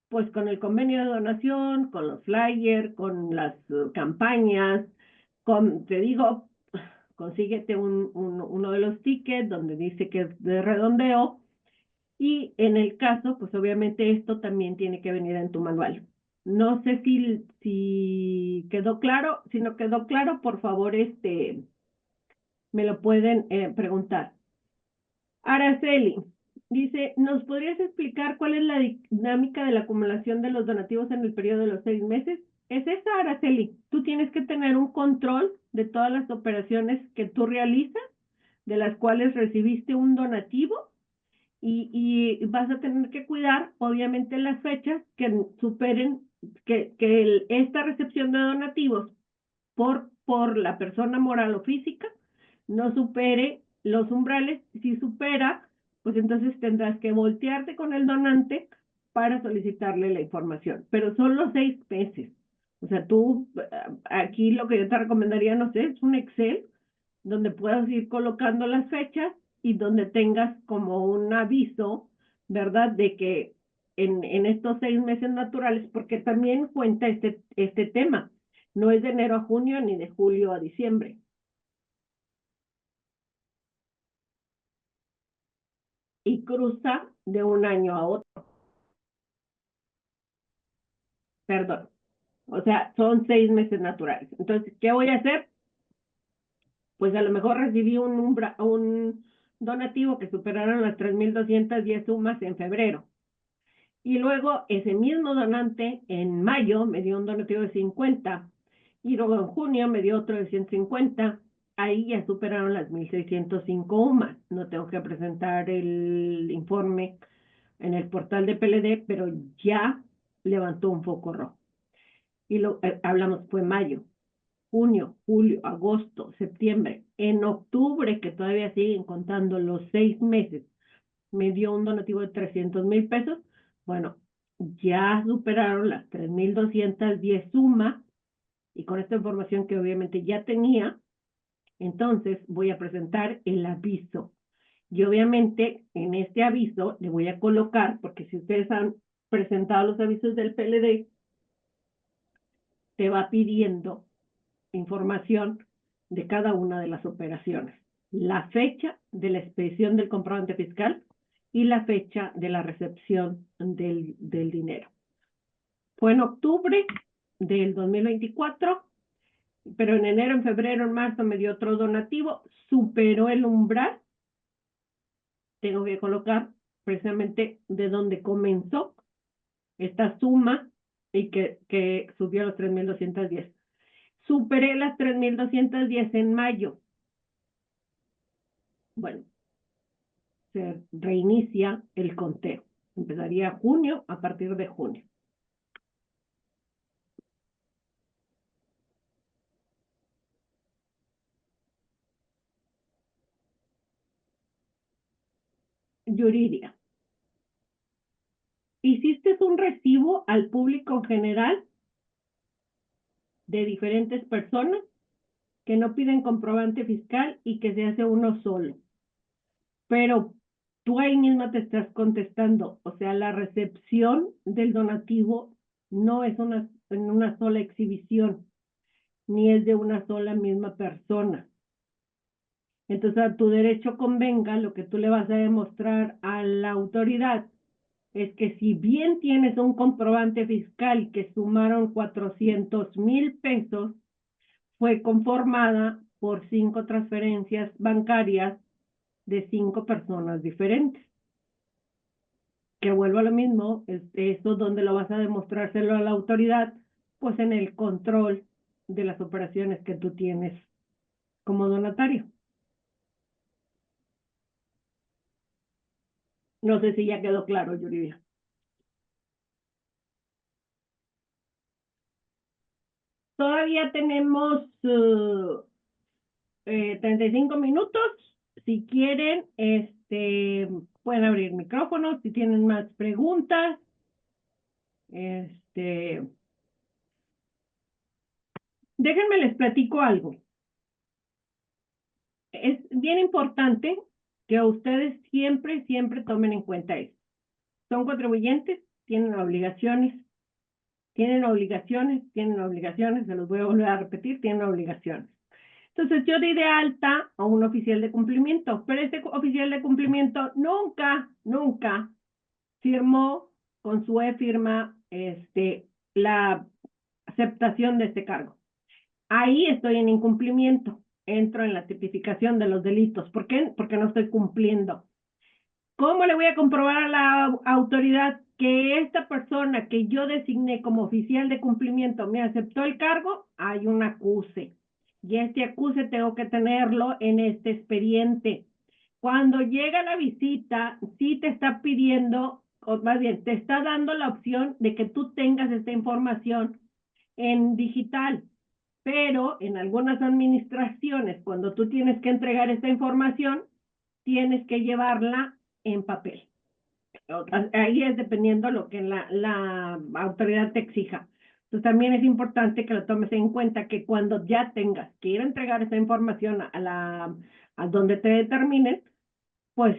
Pues con el convenio de donación, con los flyers, con las campañas, te digo, consíguete uno de los tickets donde dice que es de redondeo y en el caso, pues obviamente esto también tiene que venir en tu manual. No sé si quedó claro, si no quedó claro, por favor, me lo pueden preguntar. Araceli dice, ¿nos podrías explicar cuál es la dinámica de la acumulación de los donativos en el periodo de los 6 meses? Es esa, Araceli. Tú tienes que tener un control de todas las operaciones que tú realizas, de las cuales recibiste un donativo, y vas a tener que cuidar, obviamente, las fechas que superen, esta recepción de donativos por la persona moral o física no supere los umbrales. Si supera, pues entonces tendrás que voltearte con el donante para solicitarle la información. Pero son los 6 meses. O sea, tú, aquí lo que yo te recomendaría, no sé, es un Excel donde puedas ir colocando las fechas y donde tengas como un aviso, ¿verdad? De que en estos 6 meses naturales, porque también cuenta este tema, no es de enero a junio ni de julio a diciembre. Y cruza de un año a otro, perdón. O sea, son 6 meses naturales. Entonces, ¿qué voy a hacer? Pues a lo mejor recibí un donativo que superaron las 3,210 sumas en febrero. Y luego ese mismo donante en mayo me dio un donativo de 50. Y luego en junio me dio otro de 150. Ahí ya superaron las 1,605 UMAS. No tengo que presentar el informe en el portal de PLD, pero ya levantó un foco rojo. Y hablamos, fue mayo, junio, julio, agosto, septiembre. En octubre, que todavía siguen contando los 6 meses, me dio un donativo de 300,000 pesos. Bueno, ya superaron las 3,210 sumas y con esta información que obviamente ya tenía, entonces voy a presentar el aviso. Y obviamente en este aviso le voy a colocar, porque si ustedes han presentado los avisos del PLD, te va pidiendo información de cada una de las operaciones, la fecha de la expedición del comprobante fiscal y la fecha de la recepción del dinero. Fue en octubre del 2024, pero en enero, en febrero, en marzo me dio otro donativo, superó el umbral. Tengo que colocar precisamente de dónde comenzó esta suma y que subió a los 3,210. Superé las 3,210 en mayo. Bueno, se reinicia el conteo. Empezaría junio a partir de junio. Yuridia, hiciste un recibo al público en general de diferentes personas que no piden comprobante fiscal y que se hace uno solo. Pero tú ahí misma te estás contestando, o sea, la recepción del donativo no es en una sola exhibición, ni es de una sola misma persona. Entonces, a tu derecho convenga, lo que tú le vas a demostrar a la autoridad es que si bien tienes un comprobante fiscal que sumaron 400,000 pesos, fue conformada por 5 transferencias bancarias de 5 personas diferentes. Que vuelvo a lo mismo, eso donde lo vas a demostrárselo a la autoridad, pues en el control de las operaciones que tú tienes como donatario. No sé si ya quedó claro, Yuridia. Todavía tenemos 35 minutos. Si quieren, pueden abrir micrófonos. Si tienen más preguntas, déjenme les platico algo. Es bien importante que ustedes siempre, siempre tomen en cuenta esto. Son contribuyentes, tienen obligaciones, tienen obligaciones, tienen obligaciones, se los voy a volver a repetir, tienen obligaciones. Entonces yo di de alta a un oficial de cumplimiento, pero este oficial de cumplimiento nunca firmó con su e-firma la aceptación de este cargo. Ahí estoy en incumplimiento, entro en la tipificación de los delitos. ¿Por qué? Porque no estoy cumpliendo. ¿Cómo le voy a comprobar a la autoridad que esta persona que yo designé como oficial de cumplimiento me aceptó el cargo? Hay un acuse. Y este acuse tengo que tenerlo en este expediente. Cuando llega la visita, sí te está pidiendo, o más bien, te está dando la opción de que tú tengas esta información en digital. Pero en algunas administraciones, cuando tú tienes que entregar esta información, tienes que llevarla en papel. Ahí es dependiendo lo que la autoridad te exija. Entonces también es importante que lo tomes en cuenta que cuando ya tengas que ir a entregar esa información a donde te determinen, pues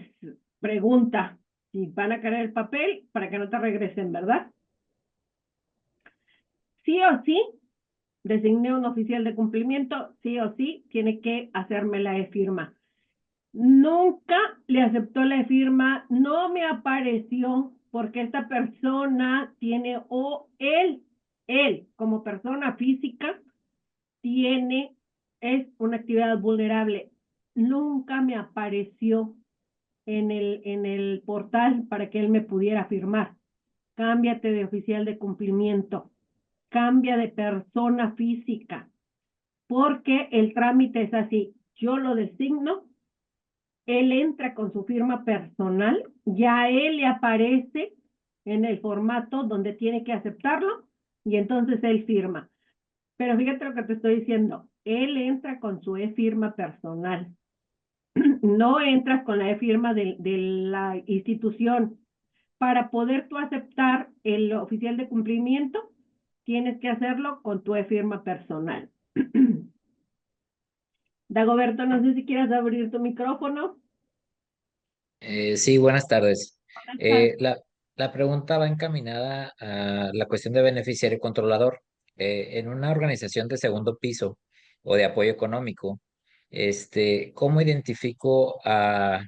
pregunta si van a querer el papel para que no te regresen, ¿verdad? Sí o sí, designé un oficial de cumplimiento, sí o sí, tiene que hacerme la e-firma. Nunca le aceptó la firma, no me apareció porque esta persona tiene, o él como persona física, es una actividad vulnerable. Nunca me apareció en el portal para que él me pudiera firmar. Cámbiate de oficial de cumplimiento, cambia de persona física, porque el trámite es así. Yo lo designo, él entra con su firma personal, ya él le aparece en el formato donde tiene que aceptarlo y entonces él firma. Pero fíjate lo que te estoy diciendo, él entra con su e-firma personal, no entras con la e-firma de la institución. Para poder tú aceptar el oficial de cumplimiento, tienes que hacerlo con tu e-firma personal. Dagoberto, no sé si quieras abrir tu micrófono. Sí, buenas tardes. Buenas tardes. La pregunta va encaminada a la cuestión de beneficiario controlador. En una organización de segundo piso o de apoyo económico, ¿cómo identifico a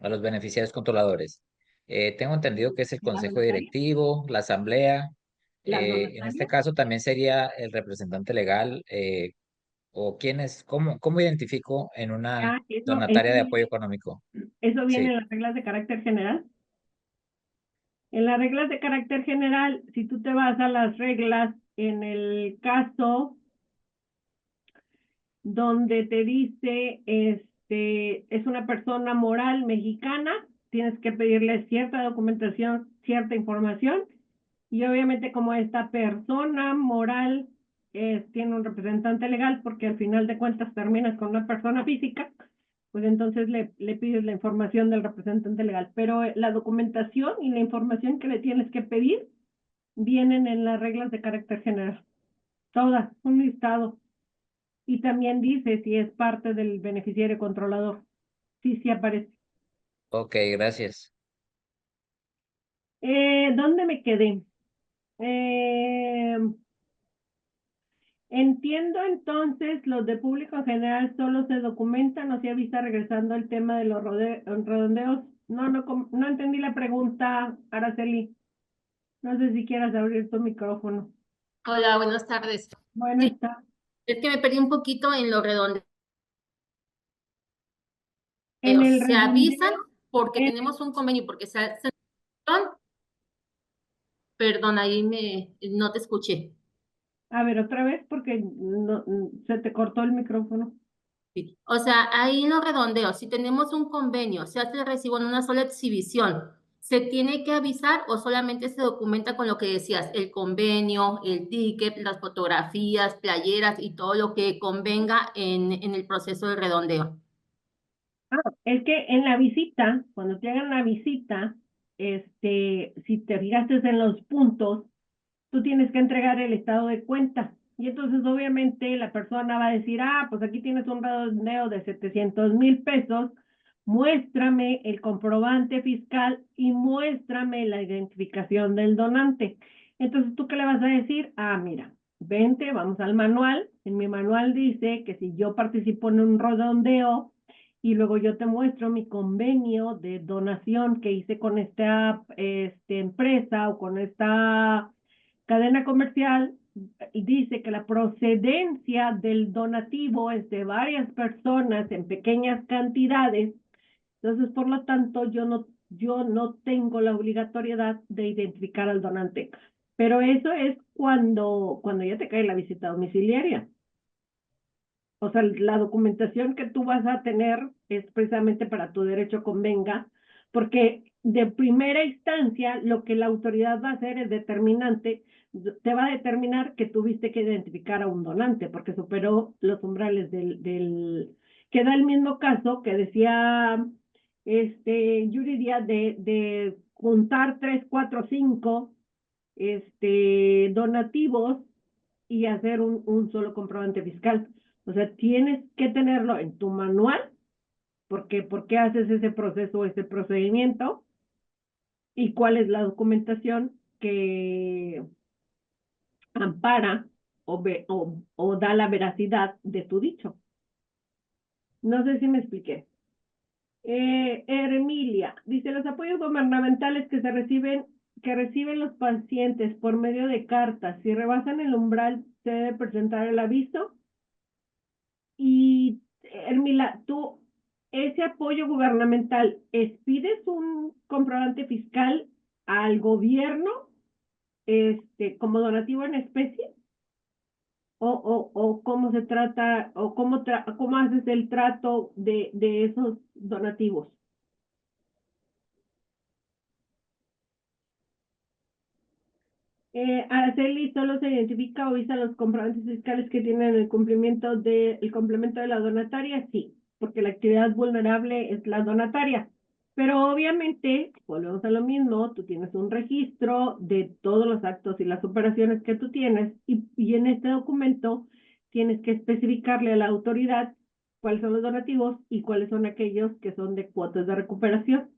los beneficiarios controladores? Tengo entendido que es el ¿La consejo donataria? directivo, la asamblea. ¿Las En este donatarias? caso también sería el representante legal, o quién es, ¿cómo identifico en una Ah, donataria de apoyo económico? eso viene Sí. en las reglas de carácter general. En las reglas de carácter general, si tú te vas a las reglas, en el caso donde te dice, es una persona moral mexicana, tienes que pedirle cierta documentación, cierta información, y obviamente como esta persona moral tiene un representante legal, porque al final de cuentas terminas con una persona física, pues entonces le pides la información del representante legal. Pero la documentación y la información que le tienes que pedir vienen en las reglas de carácter general. Todas, un listado. Y también dice si es parte del beneficiario controlador. Sí, sí aparece. Ok, gracias. ¿Dónde me quedé? Eh, Entiendo entonces, los de público en general solo se documentan o se avisa regresando al tema de los redondeos. No entendí la pregunta, Araceli. No sé si quieras abrir tu micrófono. Hola, buenas tardes. Bueno, Sí, está. es que me perdí un poquito en los redondeos. En el Se avisan redondeo, porque en- tenemos un convenio, porque perdón, ahí no te escuché. A ver, otra vez, porque no, se te cortó el micrófono. Sí. O sea, ahí en los redondeos, si tenemos un convenio, se hace el recibo en una sola exhibición, ¿se tiene que avisar o solamente se documenta con lo que decías, el convenio, el ticket, las fotografías, playeras y todo lo que convenga en el proceso de redondeo? Es que en la visita, cuando te hagan la visita, si te fijaste en los puntos, tú tienes que entregar el estado de cuenta. Y entonces obviamente la persona va a decir, pues aquí tienes un redondeo de 700,000 pesos, muéstrame el comprobante fiscal y muéstrame la identificación del donante. Entonces, ¿tú qué le vas a decir? Mira, vente, vamos al manual. En mi manual dice que si yo participo en un redondeo y luego yo te muestro mi convenio de donación que hice con esta empresa o con esta cadena comercial, dice que la procedencia del donativo es de varias personas en pequeñas cantidades. Entonces, por lo tanto, yo no tengo la obligatoriedad de identificar al donante. Pero eso es cuando ya te cae la visita domiciliaria. O sea, la documentación que tú vas a tener es precisamente para tu derecho convenga, porque de primera instancia lo que la autoridad va a hacer es determinante, te va a determinar que tuviste que identificar a un donante, porque superó los umbrales que da el mismo caso que decía Yuridia de juntar 3, 4, 5 donativos y hacer un solo comprobante fiscal. O sea, tienes que tenerlo en tu manual, porque ¿por qué haces ese proceso, ese procedimiento? Y cuál es la documentación que ampara o da la veracidad de tu dicho. No sé si me expliqué. Emilia dice, los apoyos gubernamentales que reciben los pacientes por medio de cartas, si rebasan el umbral, se debe presentar el aviso. Y, Hermila, tú, ese apoyo gubernamental, ¿pides un comprobante fiscal al gobierno, como donativo en especie? ¿O cómo se trata, o cómo haces el trato de esos donativos? Araceli solo se identifica o visa los comprobantes fiscales que tienen el complemento de la donataria, sí, porque la actividad vulnerable es la donataria. Pero obviamente, volvemos a lo mismo, tú tienes un registro de todos los actos y las operaciones que tú tienes y en este documento tienes que especificarle a la autoridad cuáles son los donativos y cuáles son aquellos que son de cuotas de recuperación,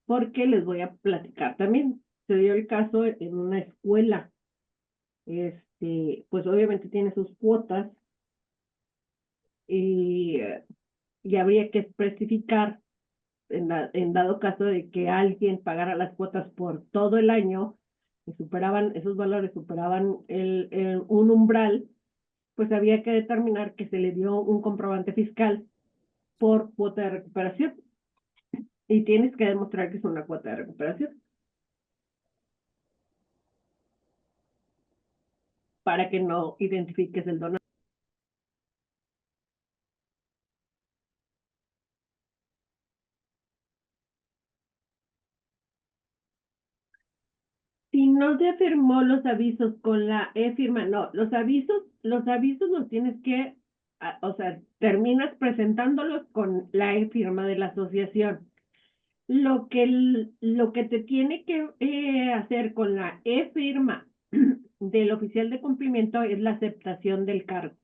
porque les voy a platicar también. Se dio el caso en una escuela, pues obviamente tiene sus cuotas y, y habría que especificar en dado caso de que alguien pagara las cuotas por todo el año, que esos valores superaban un umbral, pues había que determinar que se le dio un comprobante fiscal por cuota de recuperación y tienes que demostrar que es una cuota de recuperación para que no identifiques el donante. Si no se firmó los avisos con la e-firma, no, los avisos los tienes que, o sea, terminas presentándolos con la e-firma de la asociación. Lo que te tiene que hacer con la e-firma del oficial de cumplimiento es la aceptación del cargo.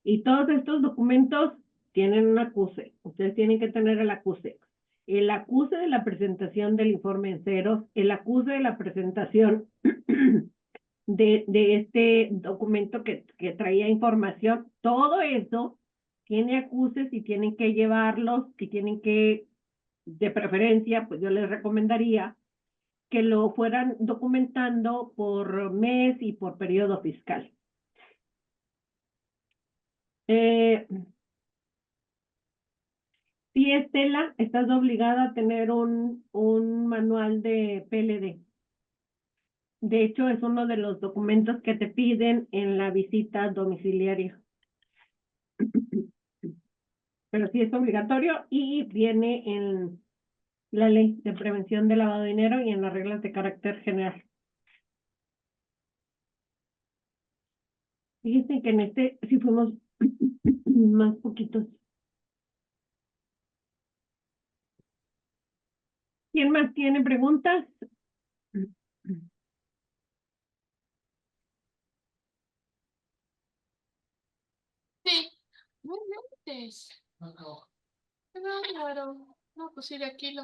Y todos estos documentos tienen un acuse. Ustedes tienen que tener el acuse. El acuse de la presentación del informe en ceros, el acuse de la presentación de este documento que traía información, todo eso tiene acuses y tienen que llevarlos, y tienen que, de preferencia, pues yo les recomendaría que lo fueran documentando por mes y por periodo fiscal. Sí, Estela, estás obligada a tener un manual de PLD. De hecho, es uno de los documentos que te piden en la visita domiciliaria. Pero sí es obligatorio y viene en la ley de prevención de lavado de dinero y en las reglas de carácter general. Fíjense que en este sí fuimos más poquitos. ¿Quién más tiene preguntas? Sí, muy lentes. Qué bárbaro. No, pues sí, de aquí lo.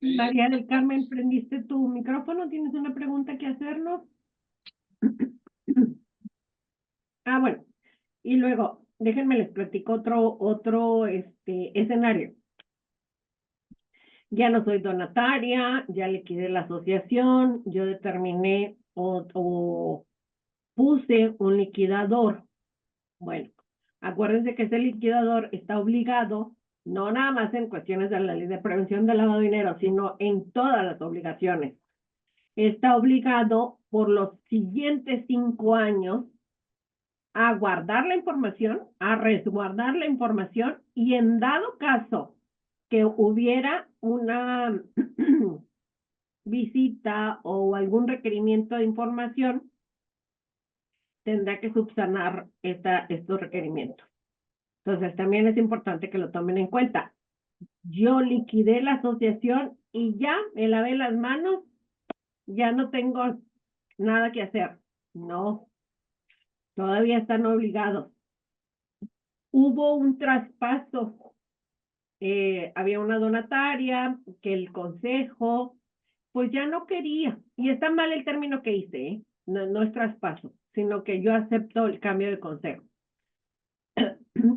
María del Carmen, ¿prendiste tu micrófono? ¿Tienes una pregunta que hacernos? Ah, bueno. Y luego, déjenme les platico otro escenario. Ya no soy donataria, ya liquidé la asociación, yo determiné o puse un liquidador. Bueno, acuérdense que ese liquidador está obligado, no nada más en cuestiones de la ley de prevención del lavado de dinero, sino en todas las obligaciones. Está obligado por los siguientes 5 años a guardar la información, a resguardar la información y en dado caso que hubiera una visita o algún requerimiento de información, tendrá que subsanar estos requerimientos. Entonces, también es importante que lo tomen en cuenta. Yo liquidé la asociación y ya me lavé las manos, ya no tengo nada que hacer. No, todavía están obligados. Hubo un traspaso. Había una donataria que el consejo, pues ya no quería. Y está mal el término que hice, ¿eh? No es traspaso, sino que yo acepto el cambio de consejo.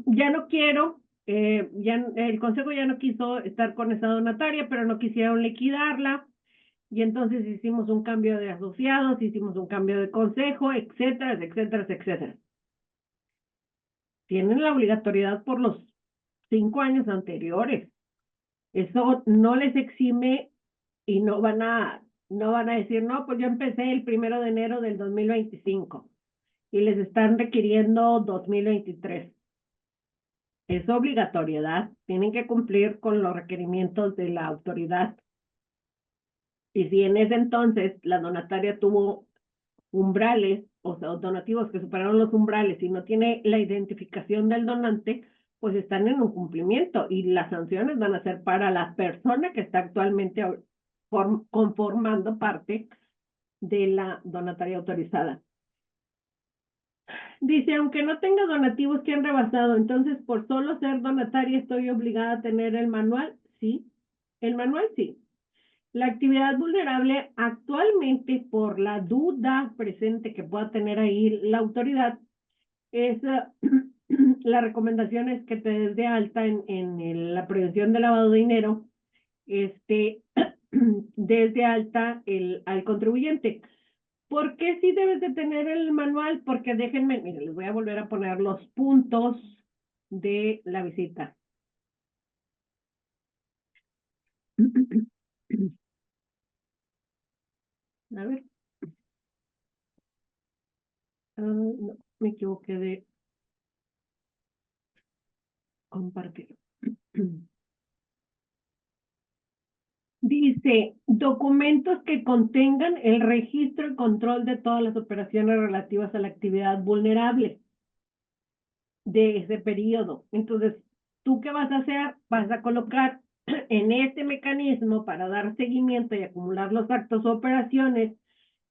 Ya no quiero, ya el consejo ya no quiso estar con esa donataria, pero no quisieron liquidarla. Y entonces hicimos un cambio de asociados, hicimos un cambio de consejo, etcétera, etcétera, etcétera. Tienen la obligatoriedad por los 5 años anteriores. Eso no les exime y no van a decir, no, pues yo empecé el 1 de enero del 2025 y les están requiriendo 2023. Es obligatoriedad, tienen que cumplir con los requerimientos de la autoridad. Y si en ese entonces la donataria tuvo umbrales, o sea, donativos que superaron los umbrales y no tiene la identificación del donante, pues están en un cumplimiento y las sanciones van a ser para la persona que está actualmente conformando parte de la donataria autorizada. Dice, aunque no tenga donativos que han rebasado, entonces por solo ser donataria estoy obligada a tener el manual. Sí, el manual sí. La actividad vulnerable actualmente, por la duda presente que pueda tener ahí la autoridad, es la recomendación es que te des de alta en la prevención del lavado de dinero, desde alta al contribuyente. ¿Por qué sí debes de tener el manual? Porque déjenme, miren, les voy a volver a poner los puntos de la visita. A ver. No, me equivoqué de compartir. Dice, documentos que contengan el registro y control de todas las operaciones relativas a la actividad vulnerable de ese periodo. Entonces, ¿tú qué vas a hacer? Vas a colocar en este mecanismo para dar seguimiento y acumular los actos o operaciones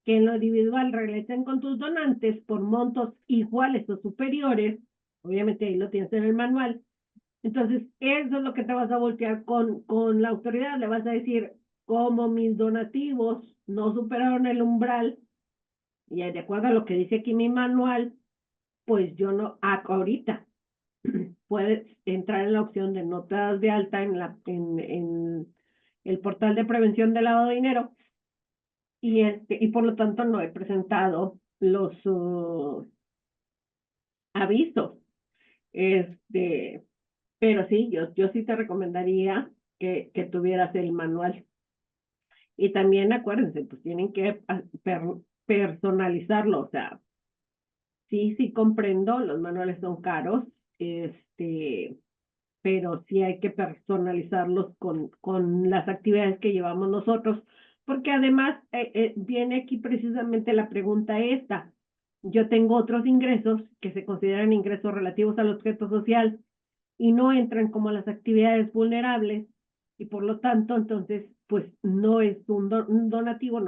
que en lo individual realicen con tus donantes por montos iguales o superiores. Obviamente ahí lo tienes en el manual. Entonces, eso es lo que te vas a voltear con la autoridad. Le vas a decir, como mis donativos no superaron el umbral, y de acuerdo a lo que dice aquí mi manual, pues yo no, ahorita puedes entrar en la opción de no te das de alta en el portal de prevención del lavado de dinero, y por lo tanto no he presentado los avisos. Pero sí, yo sí te recomendaría que tuvieras el manual. Y también acuérdense, pues tienen que personalizarlo, o sea, sí comprendo, los manuales son caros, pero sí hay que personalizarlos con las actividades que llevamos nosotros, porque además viene aquí precisamente la pregunta esta. Yo tengo otros ingresos que se consideran ingresos relativos al objeto social y no entran como las actividades vulnerables y por lo tanto, entonces, pues no es un donativo,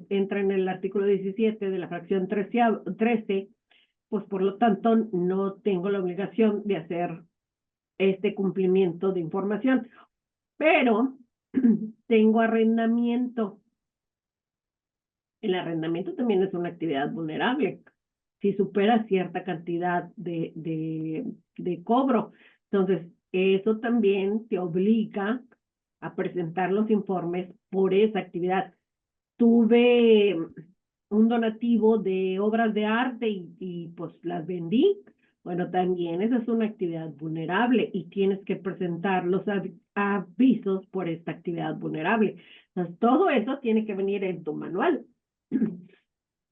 entra en el artículo 17 de la fracción 13, pues por lo tanto no tengo la obligación de hacer este cumplimiento de información, pero tengo arrendamiento. El arrendamiento también es una actividad vulnerable si supera cierta cantidad de cobro. Entonces, eso también te obliga a presentar los informes por esa actividad. Tuve un donativo de obras de arte y pues las vendí. Bueno, también esa es una actividad vulnerable y tienes que presentar los avisos por esta actividad vulnerable. Entonces, todo eso tiene que venir en tu manual.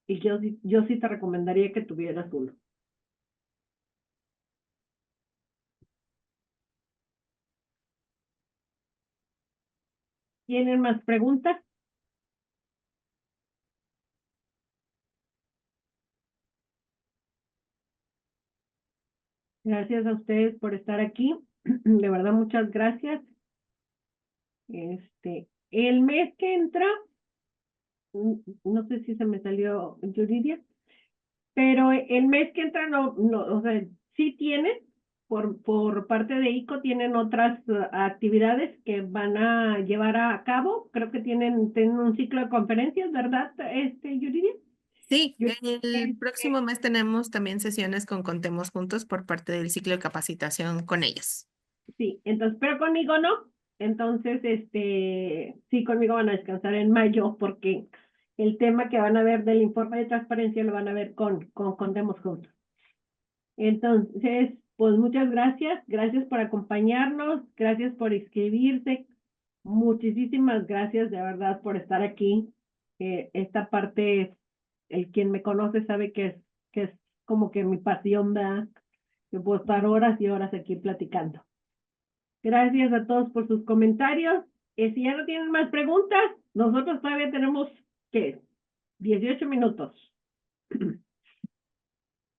Y yo sí te recomendaría que tuvieras uno. ¿Tienen más preguntas? Gracias a ustedes por estar aquí. De verdad, muchas gracias. El mes que entra, no sé si se me salió Yuridia, pero el mes que entra no, o sea, sí tienen, por parte de ICO, tienen otras actividades que van a llevar a cabo. Creo que tienen un ciclo de conferencias, ¿verdad, Yuridia? Sí, Yo- el próximo mes tenemos también sesiones con Contemos Juntos por parte del ciclo de capacitación con ellos. Sí, entonces, pero conmigo no. Entonces, sí, conmigo van a descansar en mayo porque el tema que van a ver del informe de transparencia lo van a ver con Contemos Juntos. Entonces, pues muchas gracias. Gracias por acompañarnos. Gracias por inscribirse. Muchísimas gracias de verdad por estar aquí. Esta parte, el quien me conoce sabe que es como que mi pasión, ¿verdad? Yo puedo estar horas y horas aquí platicando. Gracias a todos por sus comentarios. Si ya no tienen más preguntas, nosotros todavía tenemos, ¿qué? 18 minutos.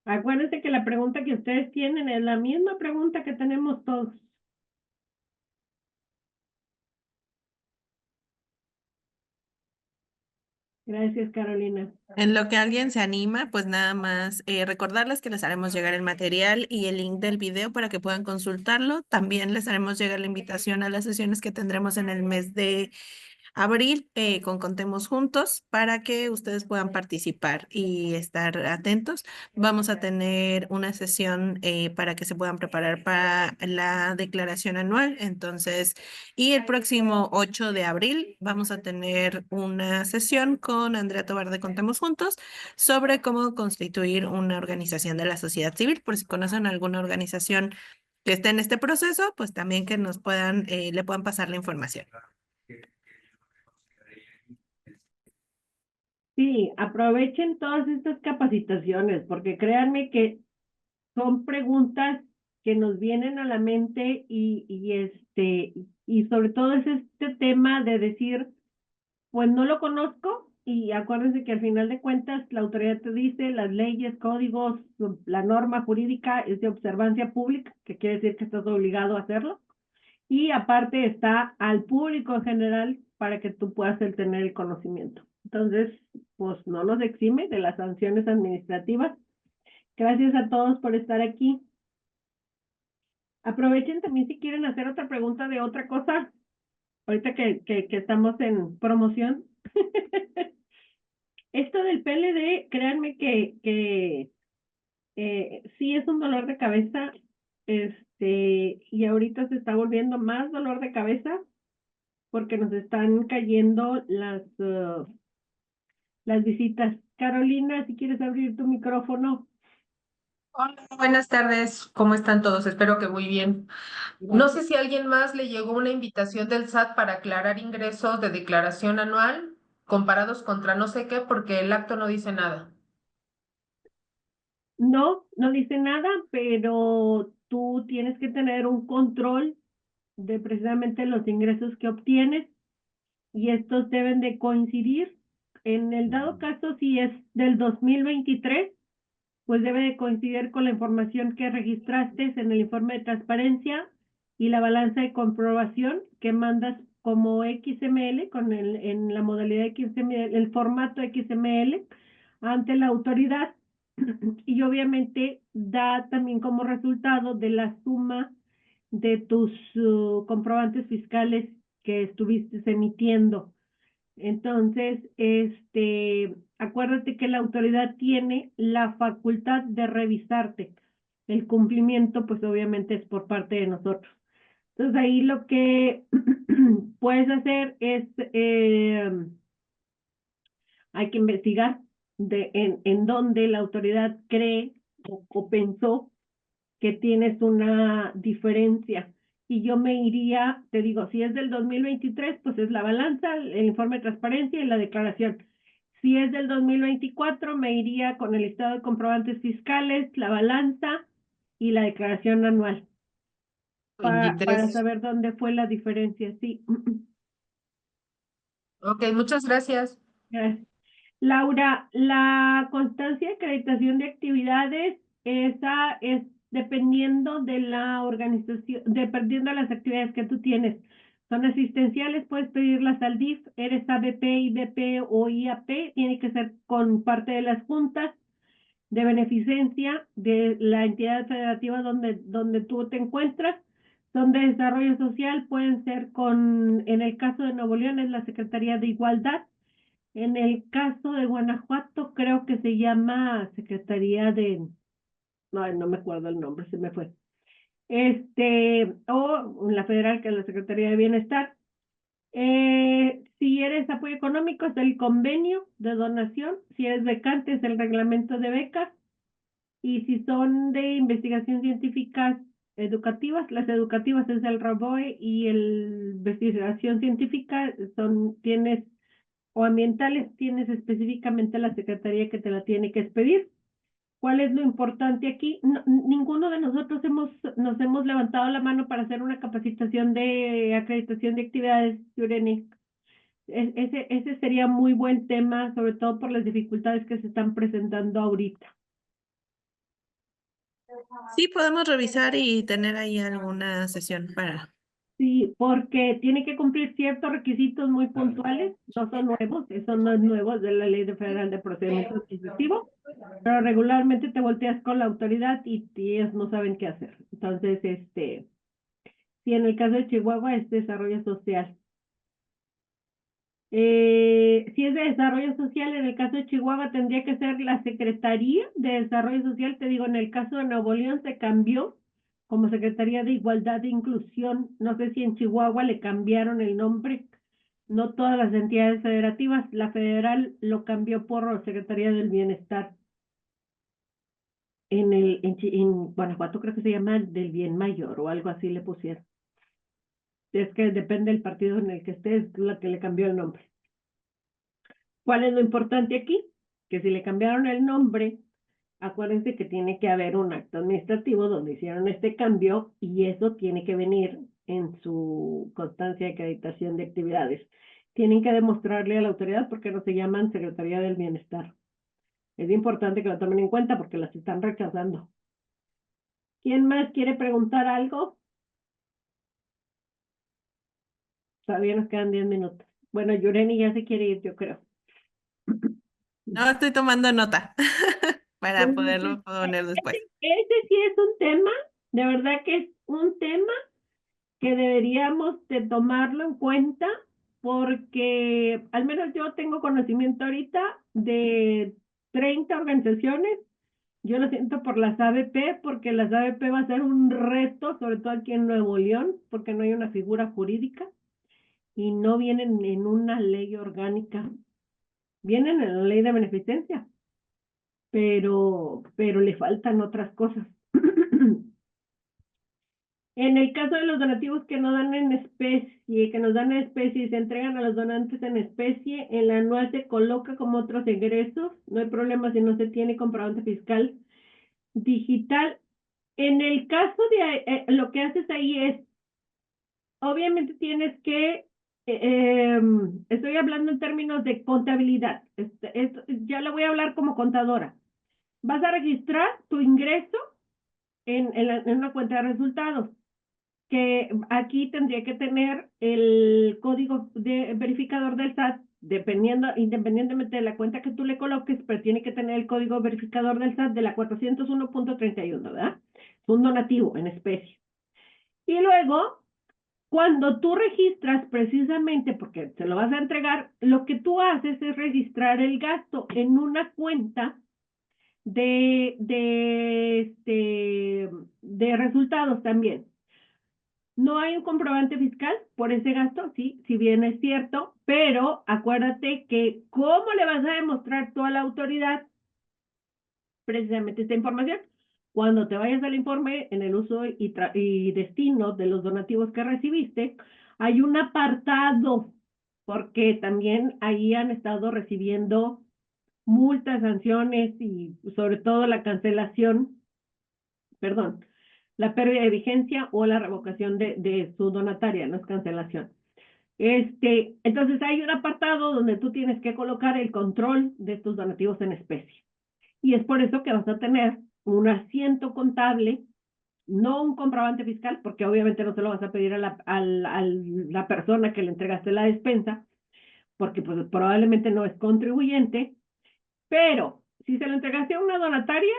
Acuérdense que la pregunta que ustedes tienen es la misma pregunta que tenemos todos. Gracias, Carolina. En lo que alguien se anima, pues nada más recordarles que les haremos llegar el material y el link del video para que puedan consultarlo. También les haremos llegar la invitación a las sesiones que tendremos en el mes de abril con Contemos Juntos para que ustedes puedan participar y estar atentos. Vamos a tener una sesión para que se puedan preparar para la declaración anual. Entonces, y el próximo 8 de abril vamos a tener una sesión con Andrea Tobar de Contemos Juntos sobre cómo constituir una organización de la sociedad civil. Por si conocen alguna organización que esté en este proceso, pues también que nos puedan, le puedan pasar la información. Sí, aprovechen todas estas capacitaciones, porque créanme que son preguntas que nos vienen a la mente y sobre todo es este tema de decir, pues no lo conozco y acuérdense que al final de cuentas la autoridad te dice las leyes, códigos, la norma jurídica es de observancia pública, que quiere decir que estás obligado a hacerlo. Y aparte está al público en general para que tú puedas tener el conocimiento. Entonces, pues no nos exime de las sanciones administrativas. Gracias a todos por estar aquí. Aprovechen también si quieren hacer otra pregunta de otra cosa, ahorita que estamos en promoción. Esto del PLD, créanme que sí es un dolor de cabeza, y ahorita se está volviendo más dolor de cabeza porque nos están cayendo las visitas. Carolina, si quieres abrir tu micrófono. Hola, buenas tardes. ¿Cómo están todos? Espero que muy bien. No sé si a alguien más le llegó una invitación del SAT para aclarar ingresos de declaración anual comparados contra no sé qué, porque el acto no dice nada. No, no dice nada, pero tú tienes que tener un control de precisamente los ingresos que obtienes y estos deben de coincidir. En el dado caso, si es del 2023, pues debe de coincidir con la información que registraste en el informe de transparencia y la balanza de comprobación que mandas como XML en la modalidad XML, el formato XML ante la autoridad y obviamente da también como resultado de la suma de tus comprobantes fiscales que estuviste emitiendo. Entonces, acuérdate que la autoridad tiene la facultad de revisarte. El cumplimiento, pues obviamente es por parte de nosotros. Entonces, ahí lo que puedes hacer es, hay que investigar en dónde la autoridad cree o pensó que tienes una diferencia. Y yo me iría, te digo, si es del 2023, pues es la balanza, el informe de transparencia y la declaración. Si es del 2024, me iría con el listado de comprobantes fiscales, la balanza y la declaración anual para 23. saber dónde fue la diferencia. Sí. Ok, muchas gracias. Gracias. Laura, la constancia de acreditación de actividades, esa es dependiendo de la organización, dependiendo de las actividades que tú tienes. Son asistenciales, puedes pedirlas al DIF, eres ABP, IBP o IAP, tiene que ser con parte de las juntas de beneficencia de la entidad federativa donde tú te encuentras. Son de desarrollo social, pueden ser en el caso de Nuevo León es la Secretaría de Igualdad, en el caso de Guanajuato, creo que se llama Secretaría de, no me acuerdo el nombre, se me fue. O la federal, que es la Secretaría de Bienestar. Si eres apoyo económico, es el convenio de donación. Si eres becante, es el reglamento de becas. Y si son de investigación científicas educativas, las educativas es el ROBOE y el investigación científica tienes o ambientales, tienes específicamente la secretaría que te la tiene que expedir. ¿Cuál es lo importante aquí? Ninguno de nosotros nos hemos levantado la mano para hacer una capacitación de acreditación de actividades, Yureni. Ese sería muy buen tema, sobre todo por las dificultades que se están presentando ahorita. Sí, podemos revisar y tener ahí alguna sesión para... Sí, porque tiene que cumplir ciertos requisitos muy puntuales, no son nuevos, eso no es nuevo, es de la Ley Federal de Procedimiento Administrativo, pero regularmente te volteas con la autoridad y ellos no saben qué hacer. Entonces, si en el caso de Chihuahua es desarrollo social. Si es de desarrollo social, en el caso de Chihuahua tendría que ser la Secretaría de Desarrollo Social. Te digo, en el caso de Nuevo León se cambió como Secretaría de Igualdad e Inclusión. No sé si en Chihuahua le cambiaron el nombre. No todas las entidades federativas. La federal lo cambió por Secretaría del Bienestar. En Guanajuato creo que se llama del Bien Mayor o algo así le pusieron. Es que depende del partido en el que estés, la que le cambió el nombre. ¿Cuál es lo importante aquí? Que si le cambiaron el nombre, acuérdense que tiene que haber un acto administrativo donde hicieron este cambio y eso tiene que venir en su constancia de acreditación de actividades. Tienen que demostrarle a la autoridad porque no se llaman Secretaría del Bienestar. Es importante que lo tomen en cuenta porque las están rechazando. ¿Quién más quiere preguntar algo? Todavía nos quedan 10 minutos. Bueno, Yureni ya se quiere ir, yo creo. No, estoy tomando nota para Pues, poderlo poner después. ese sí es un tema, de verdad que es un tema que deberíamos de tomarlo en cuenta porque al menos yo tengo conocimiento ahorita de 30 organizaciones. Yo lo siento por las ABP porque las ABP va a ser un reto, sobre todo aquí en Nuevo León, porque no hay una figura jurídica y no vienen en una ley orgánica, vienen en la ley de beneficencia, pero le faltan otras cosas. En el caso de los donativos que no dan en especie, que nos dan en especie y se entregan a los donantes en especie, en la anual se coloca como otros egresos, no hay problema si no se tiene comprobante fiscal digital. En el caso de lo que haces ahí es, obviamente tienes que, estoy hablando en términos de contabilidad, ya lo voy a hablar como contadora. Vas a registrar tu ingreso en una cuenta de resultados, que aquí tendría que tener el código de verificador del SAT, independientemente de la cuenta que tú le coloques, pero tiene que tener el código verificador del SAT de la 401.31, ¿verdad? Es un donativo en especie. Y luego, cuando tú registras precisamente, porque se lo vas a entregar, lo que tú haces es registrar el gasto en una cuenta de resultados también. No hay un comprobante fiscal por ese gasto, sí, si bien es cierto, pero acuérdate que ¿cómo le vas a demostrar tú a la autoridad precisamente esta información? Cuando te vayas al informe en el uso y destino de los donativos que recibiste, hay un apartado, porque también ahí han estado recibiendo multas, sanciones y sobre todo la cancelación, perdón, la pérdida de vigencia o la revocación de su donataria, no es cancelación. Entonces hay un apartado donde tú tienes que colocar el control de tus donativos en especie. Y es por eso que vas a tener un asiento contable, no un comprobante fiscal, porque obviamente no se lo vas a pedir a la persona que le entregaste la despensa, porque pues probablemente no es contribuyente, pero si se lo entregaste a una donataria,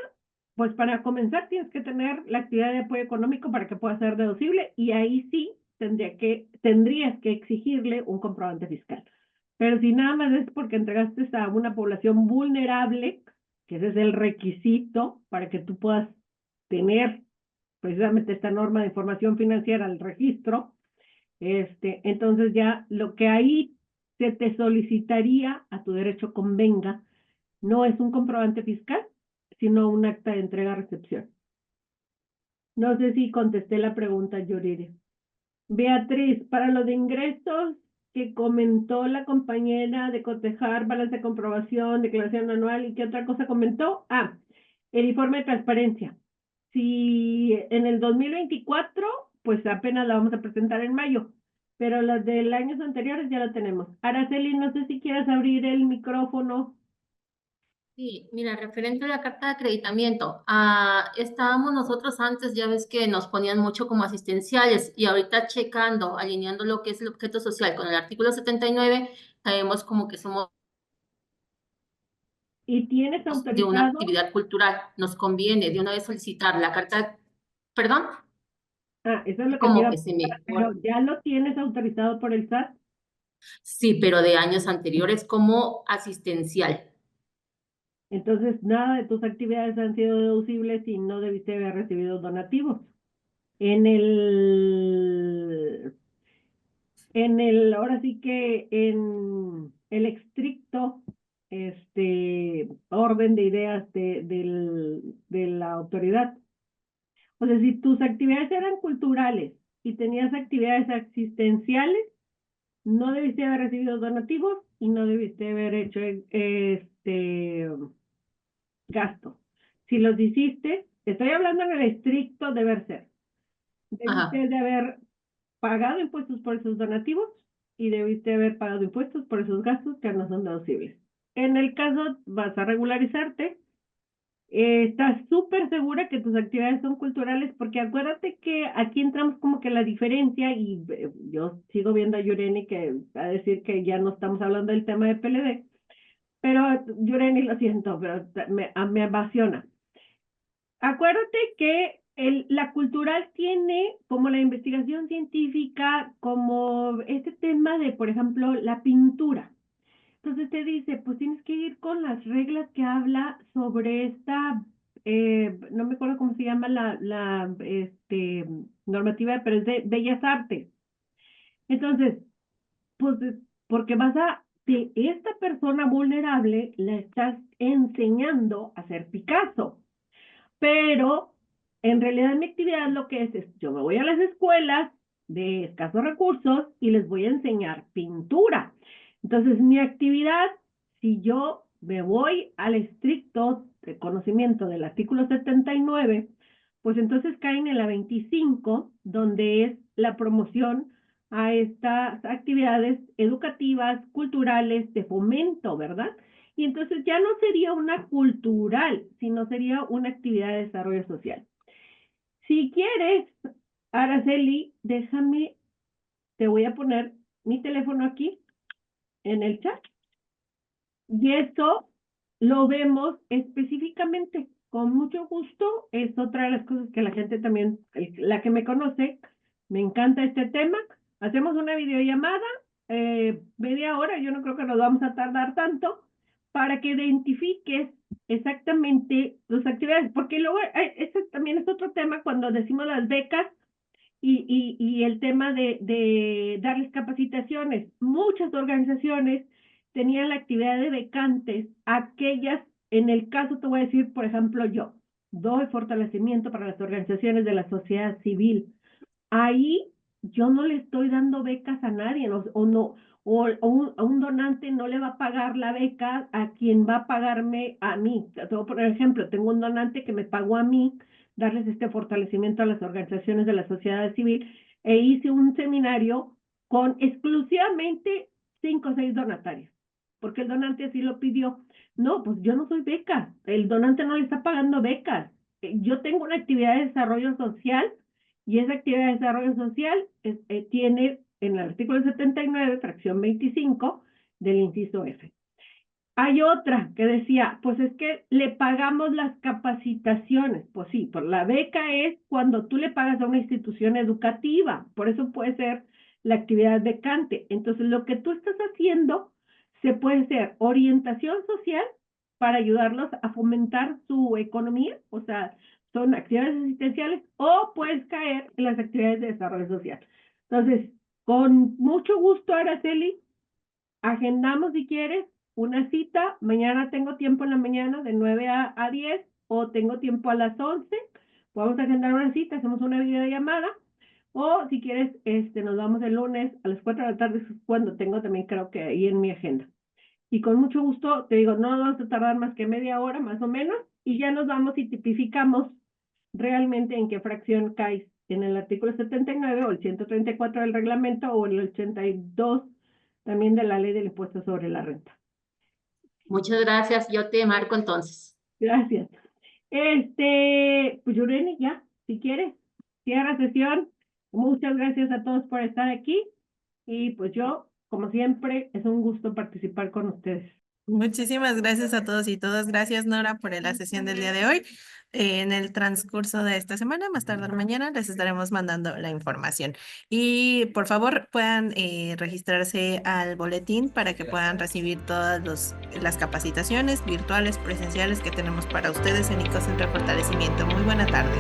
pues para comenzar tienes que tener la actividad de apoyo económico para que pueda ser deducible y ahí sí tendrías que exigirle un comprobante fiscal. Pero si nada más es porque entregaste a una población vulnerable, que ese es el requisito para que tú puedas tener precisamente esta norma de información financiera al registro, entonces ya lo que ahí se te solicitaría a tu derecho convenga no es un comprobante fiscal, sino un acta de entrega-recepción. No sé si contesté la pregunta, Yuriri. Beatriz, para lo de ingresos que comentó la compañera de cotejar, balance de comprobación, declaración anual, ¿y qué otra cosa comentó? Ah, el informe de transparencia. Si en el 2024, pues apenas la vamos a presentar en mayo, pero las de años anteriores ya la tenemos. Araceli, no sé si quieras abrir el micrófono. Sí, mira, referente a la carta de acreditamiento, estábamos nosotros antes, ya ves que nos ponían mucho como asistenciales y ahorita checando, alineando lo que es el objeto social con el artículo 79, sabemos como que somos ¿Y tienes de una autorizado? actividad cultural, nos conviene de una vez solicitar la carta, perdón, Eso es lo que te como iba a que se preguntar, pero me... ¿ya lo tienes autorizado por el SAT? Sí, pero de años anteriores como asistencial. Entonces, nada de tus actividades han sido deducibles y no debiste haber recibido donativos. En ahora sí que en el estricto, orden de ideas de la autoridad. O sea, si tus actividades eran culturales y tenías actividades asistenciales, no debiste haber recibido donativos y no debiste haber hecho gasto. Si los hiciste, estoy hablando en el estricto deber ser. Ajá. Debiste de haber pagado impuestos por esos donativos y debiste haber pagado impuestos por esos gastos que no son deducibles. En el caso, vas a regularizarte. Estás súper segura que tus actividades son culturales, porque acuérdate que aquí entramos como que la diferencia, y yo sigo viendo a Yureni que va a decir que ya no estamos hablando del tema de PLD, pero Yureni, lo siento, pero me apasiona. Acuérdate que la cultural tiene como la investigación científica, como este tema de, por ejemplo, la pintura. Entonces te dice, pues tienes que ir con las reglas que habla sobre esta, no me acuerdo cómo se llama normativa, pero es de Bellas Artes. Entonces, pues, porque vas a si esta persona vulnerable la estás enseñando a ser Picasso. Pero en realidad mi actividad lo que es yo me voy a las escuelas de escasos recursos y les voy a enseñar pintura. Entonces mi actividad, si yo me voy al estricto conocimiento del artículo 79, pues entonces caen en la 25, donde es la promoción a estas actividades educativas, culturales, de fomento, ¿verdad? Y entonces ya no sería una cultural, sino sería una actividad de desarrollo social. Si quieres, Araceli, déjame, te voy a poner mi teléfono aquí en el chat. Y esto lo vemos específicamente. Con mucho gusto, es otra de las cosas que la gente también, la que me conoce, me encanta este tema. Hacemos una videollamada, media hora, yo no creo que nos vamos a tardar tanto, para que identifiques exactamente tus actividades, porque luego ese también es otro tema cuando decimos las becas y el tema de darles capacitaciones. Muchas organizaciones tenían la actividad de becantes, aquellas, en el caso te voy a decir, por ejemplo, yo doy fortalecimiento para las organizaciones de la sociedad civil. Ahí yo no le estoy dando becas a nadie, a un donante no le va a pagar la beca a quien va a pagarme a mí. Por ejemplo, tengo un donante que me pagó a mí darles este fortalecimiento a las organizaciones de la sociedad civil e hice un seminario con exclusivamente 5 o 6 donatarios, porque el donante así lo pidió. No, pues yo no soy beca, el donante no le está pagando becas. Yo tengo una actividad de desarrollo social y esa actividad de desarrollo social tiene en el artículo 79, fracción 25 del inciso F. Hay otra que decía, pues es que le pagamos las capacitaciones. Pues sí, por la beca es cuando tú le pagas a una institución educativa, por eso puede ser la actividad becante. Entonces, lo que tú estás haciendo se puede hacer orientación social para ayudarlos a fomentar su economía, o sea, son actividades asistenciales, o puedes caer en las actividades de desarrollo social. Entonces, con mucho gusto, Araceli, agendamos si quieres una cita. Mañana tengo tiempo en la mañana de 9 a 10 o tengo tiempo a las 11. Podemos agendar una cita, hacemos una videollamada. O si quieres, nos vamos el lunes a las 4 de la tarde, cuando tengo también creo que ahí en mi agenda. Y con mucho gusto, te digo, no vamos a tardar más que media hora más o menos y ya nos vamos y tipificamos realmente en qué fracción caes en el artículo 79 o el 134 del reglamento o el 82 también de la ley del impuesto sobre la renta. Muchas gracias, yo te marco entonces. Gracias. Pues Yureni, ya, si quieres, cierra sesión. Muchas gracias a todos por estar aquí y pues yo, como siempre, es un gusto participar con ustedes. Muchísimas gracias a todos y todas. Gracias, Nora, por la sesión del día de hoy. En el transcurso de esta semana, más tarde mañana, les estaremos mandando la información. Y por favor, puedan registrarse al boletín para que puedan recibir todas las capacitaciones virtuales, presenciales que tenemos para ustedes en ICO Centro de Fortalecimiento. Muy buena tarde.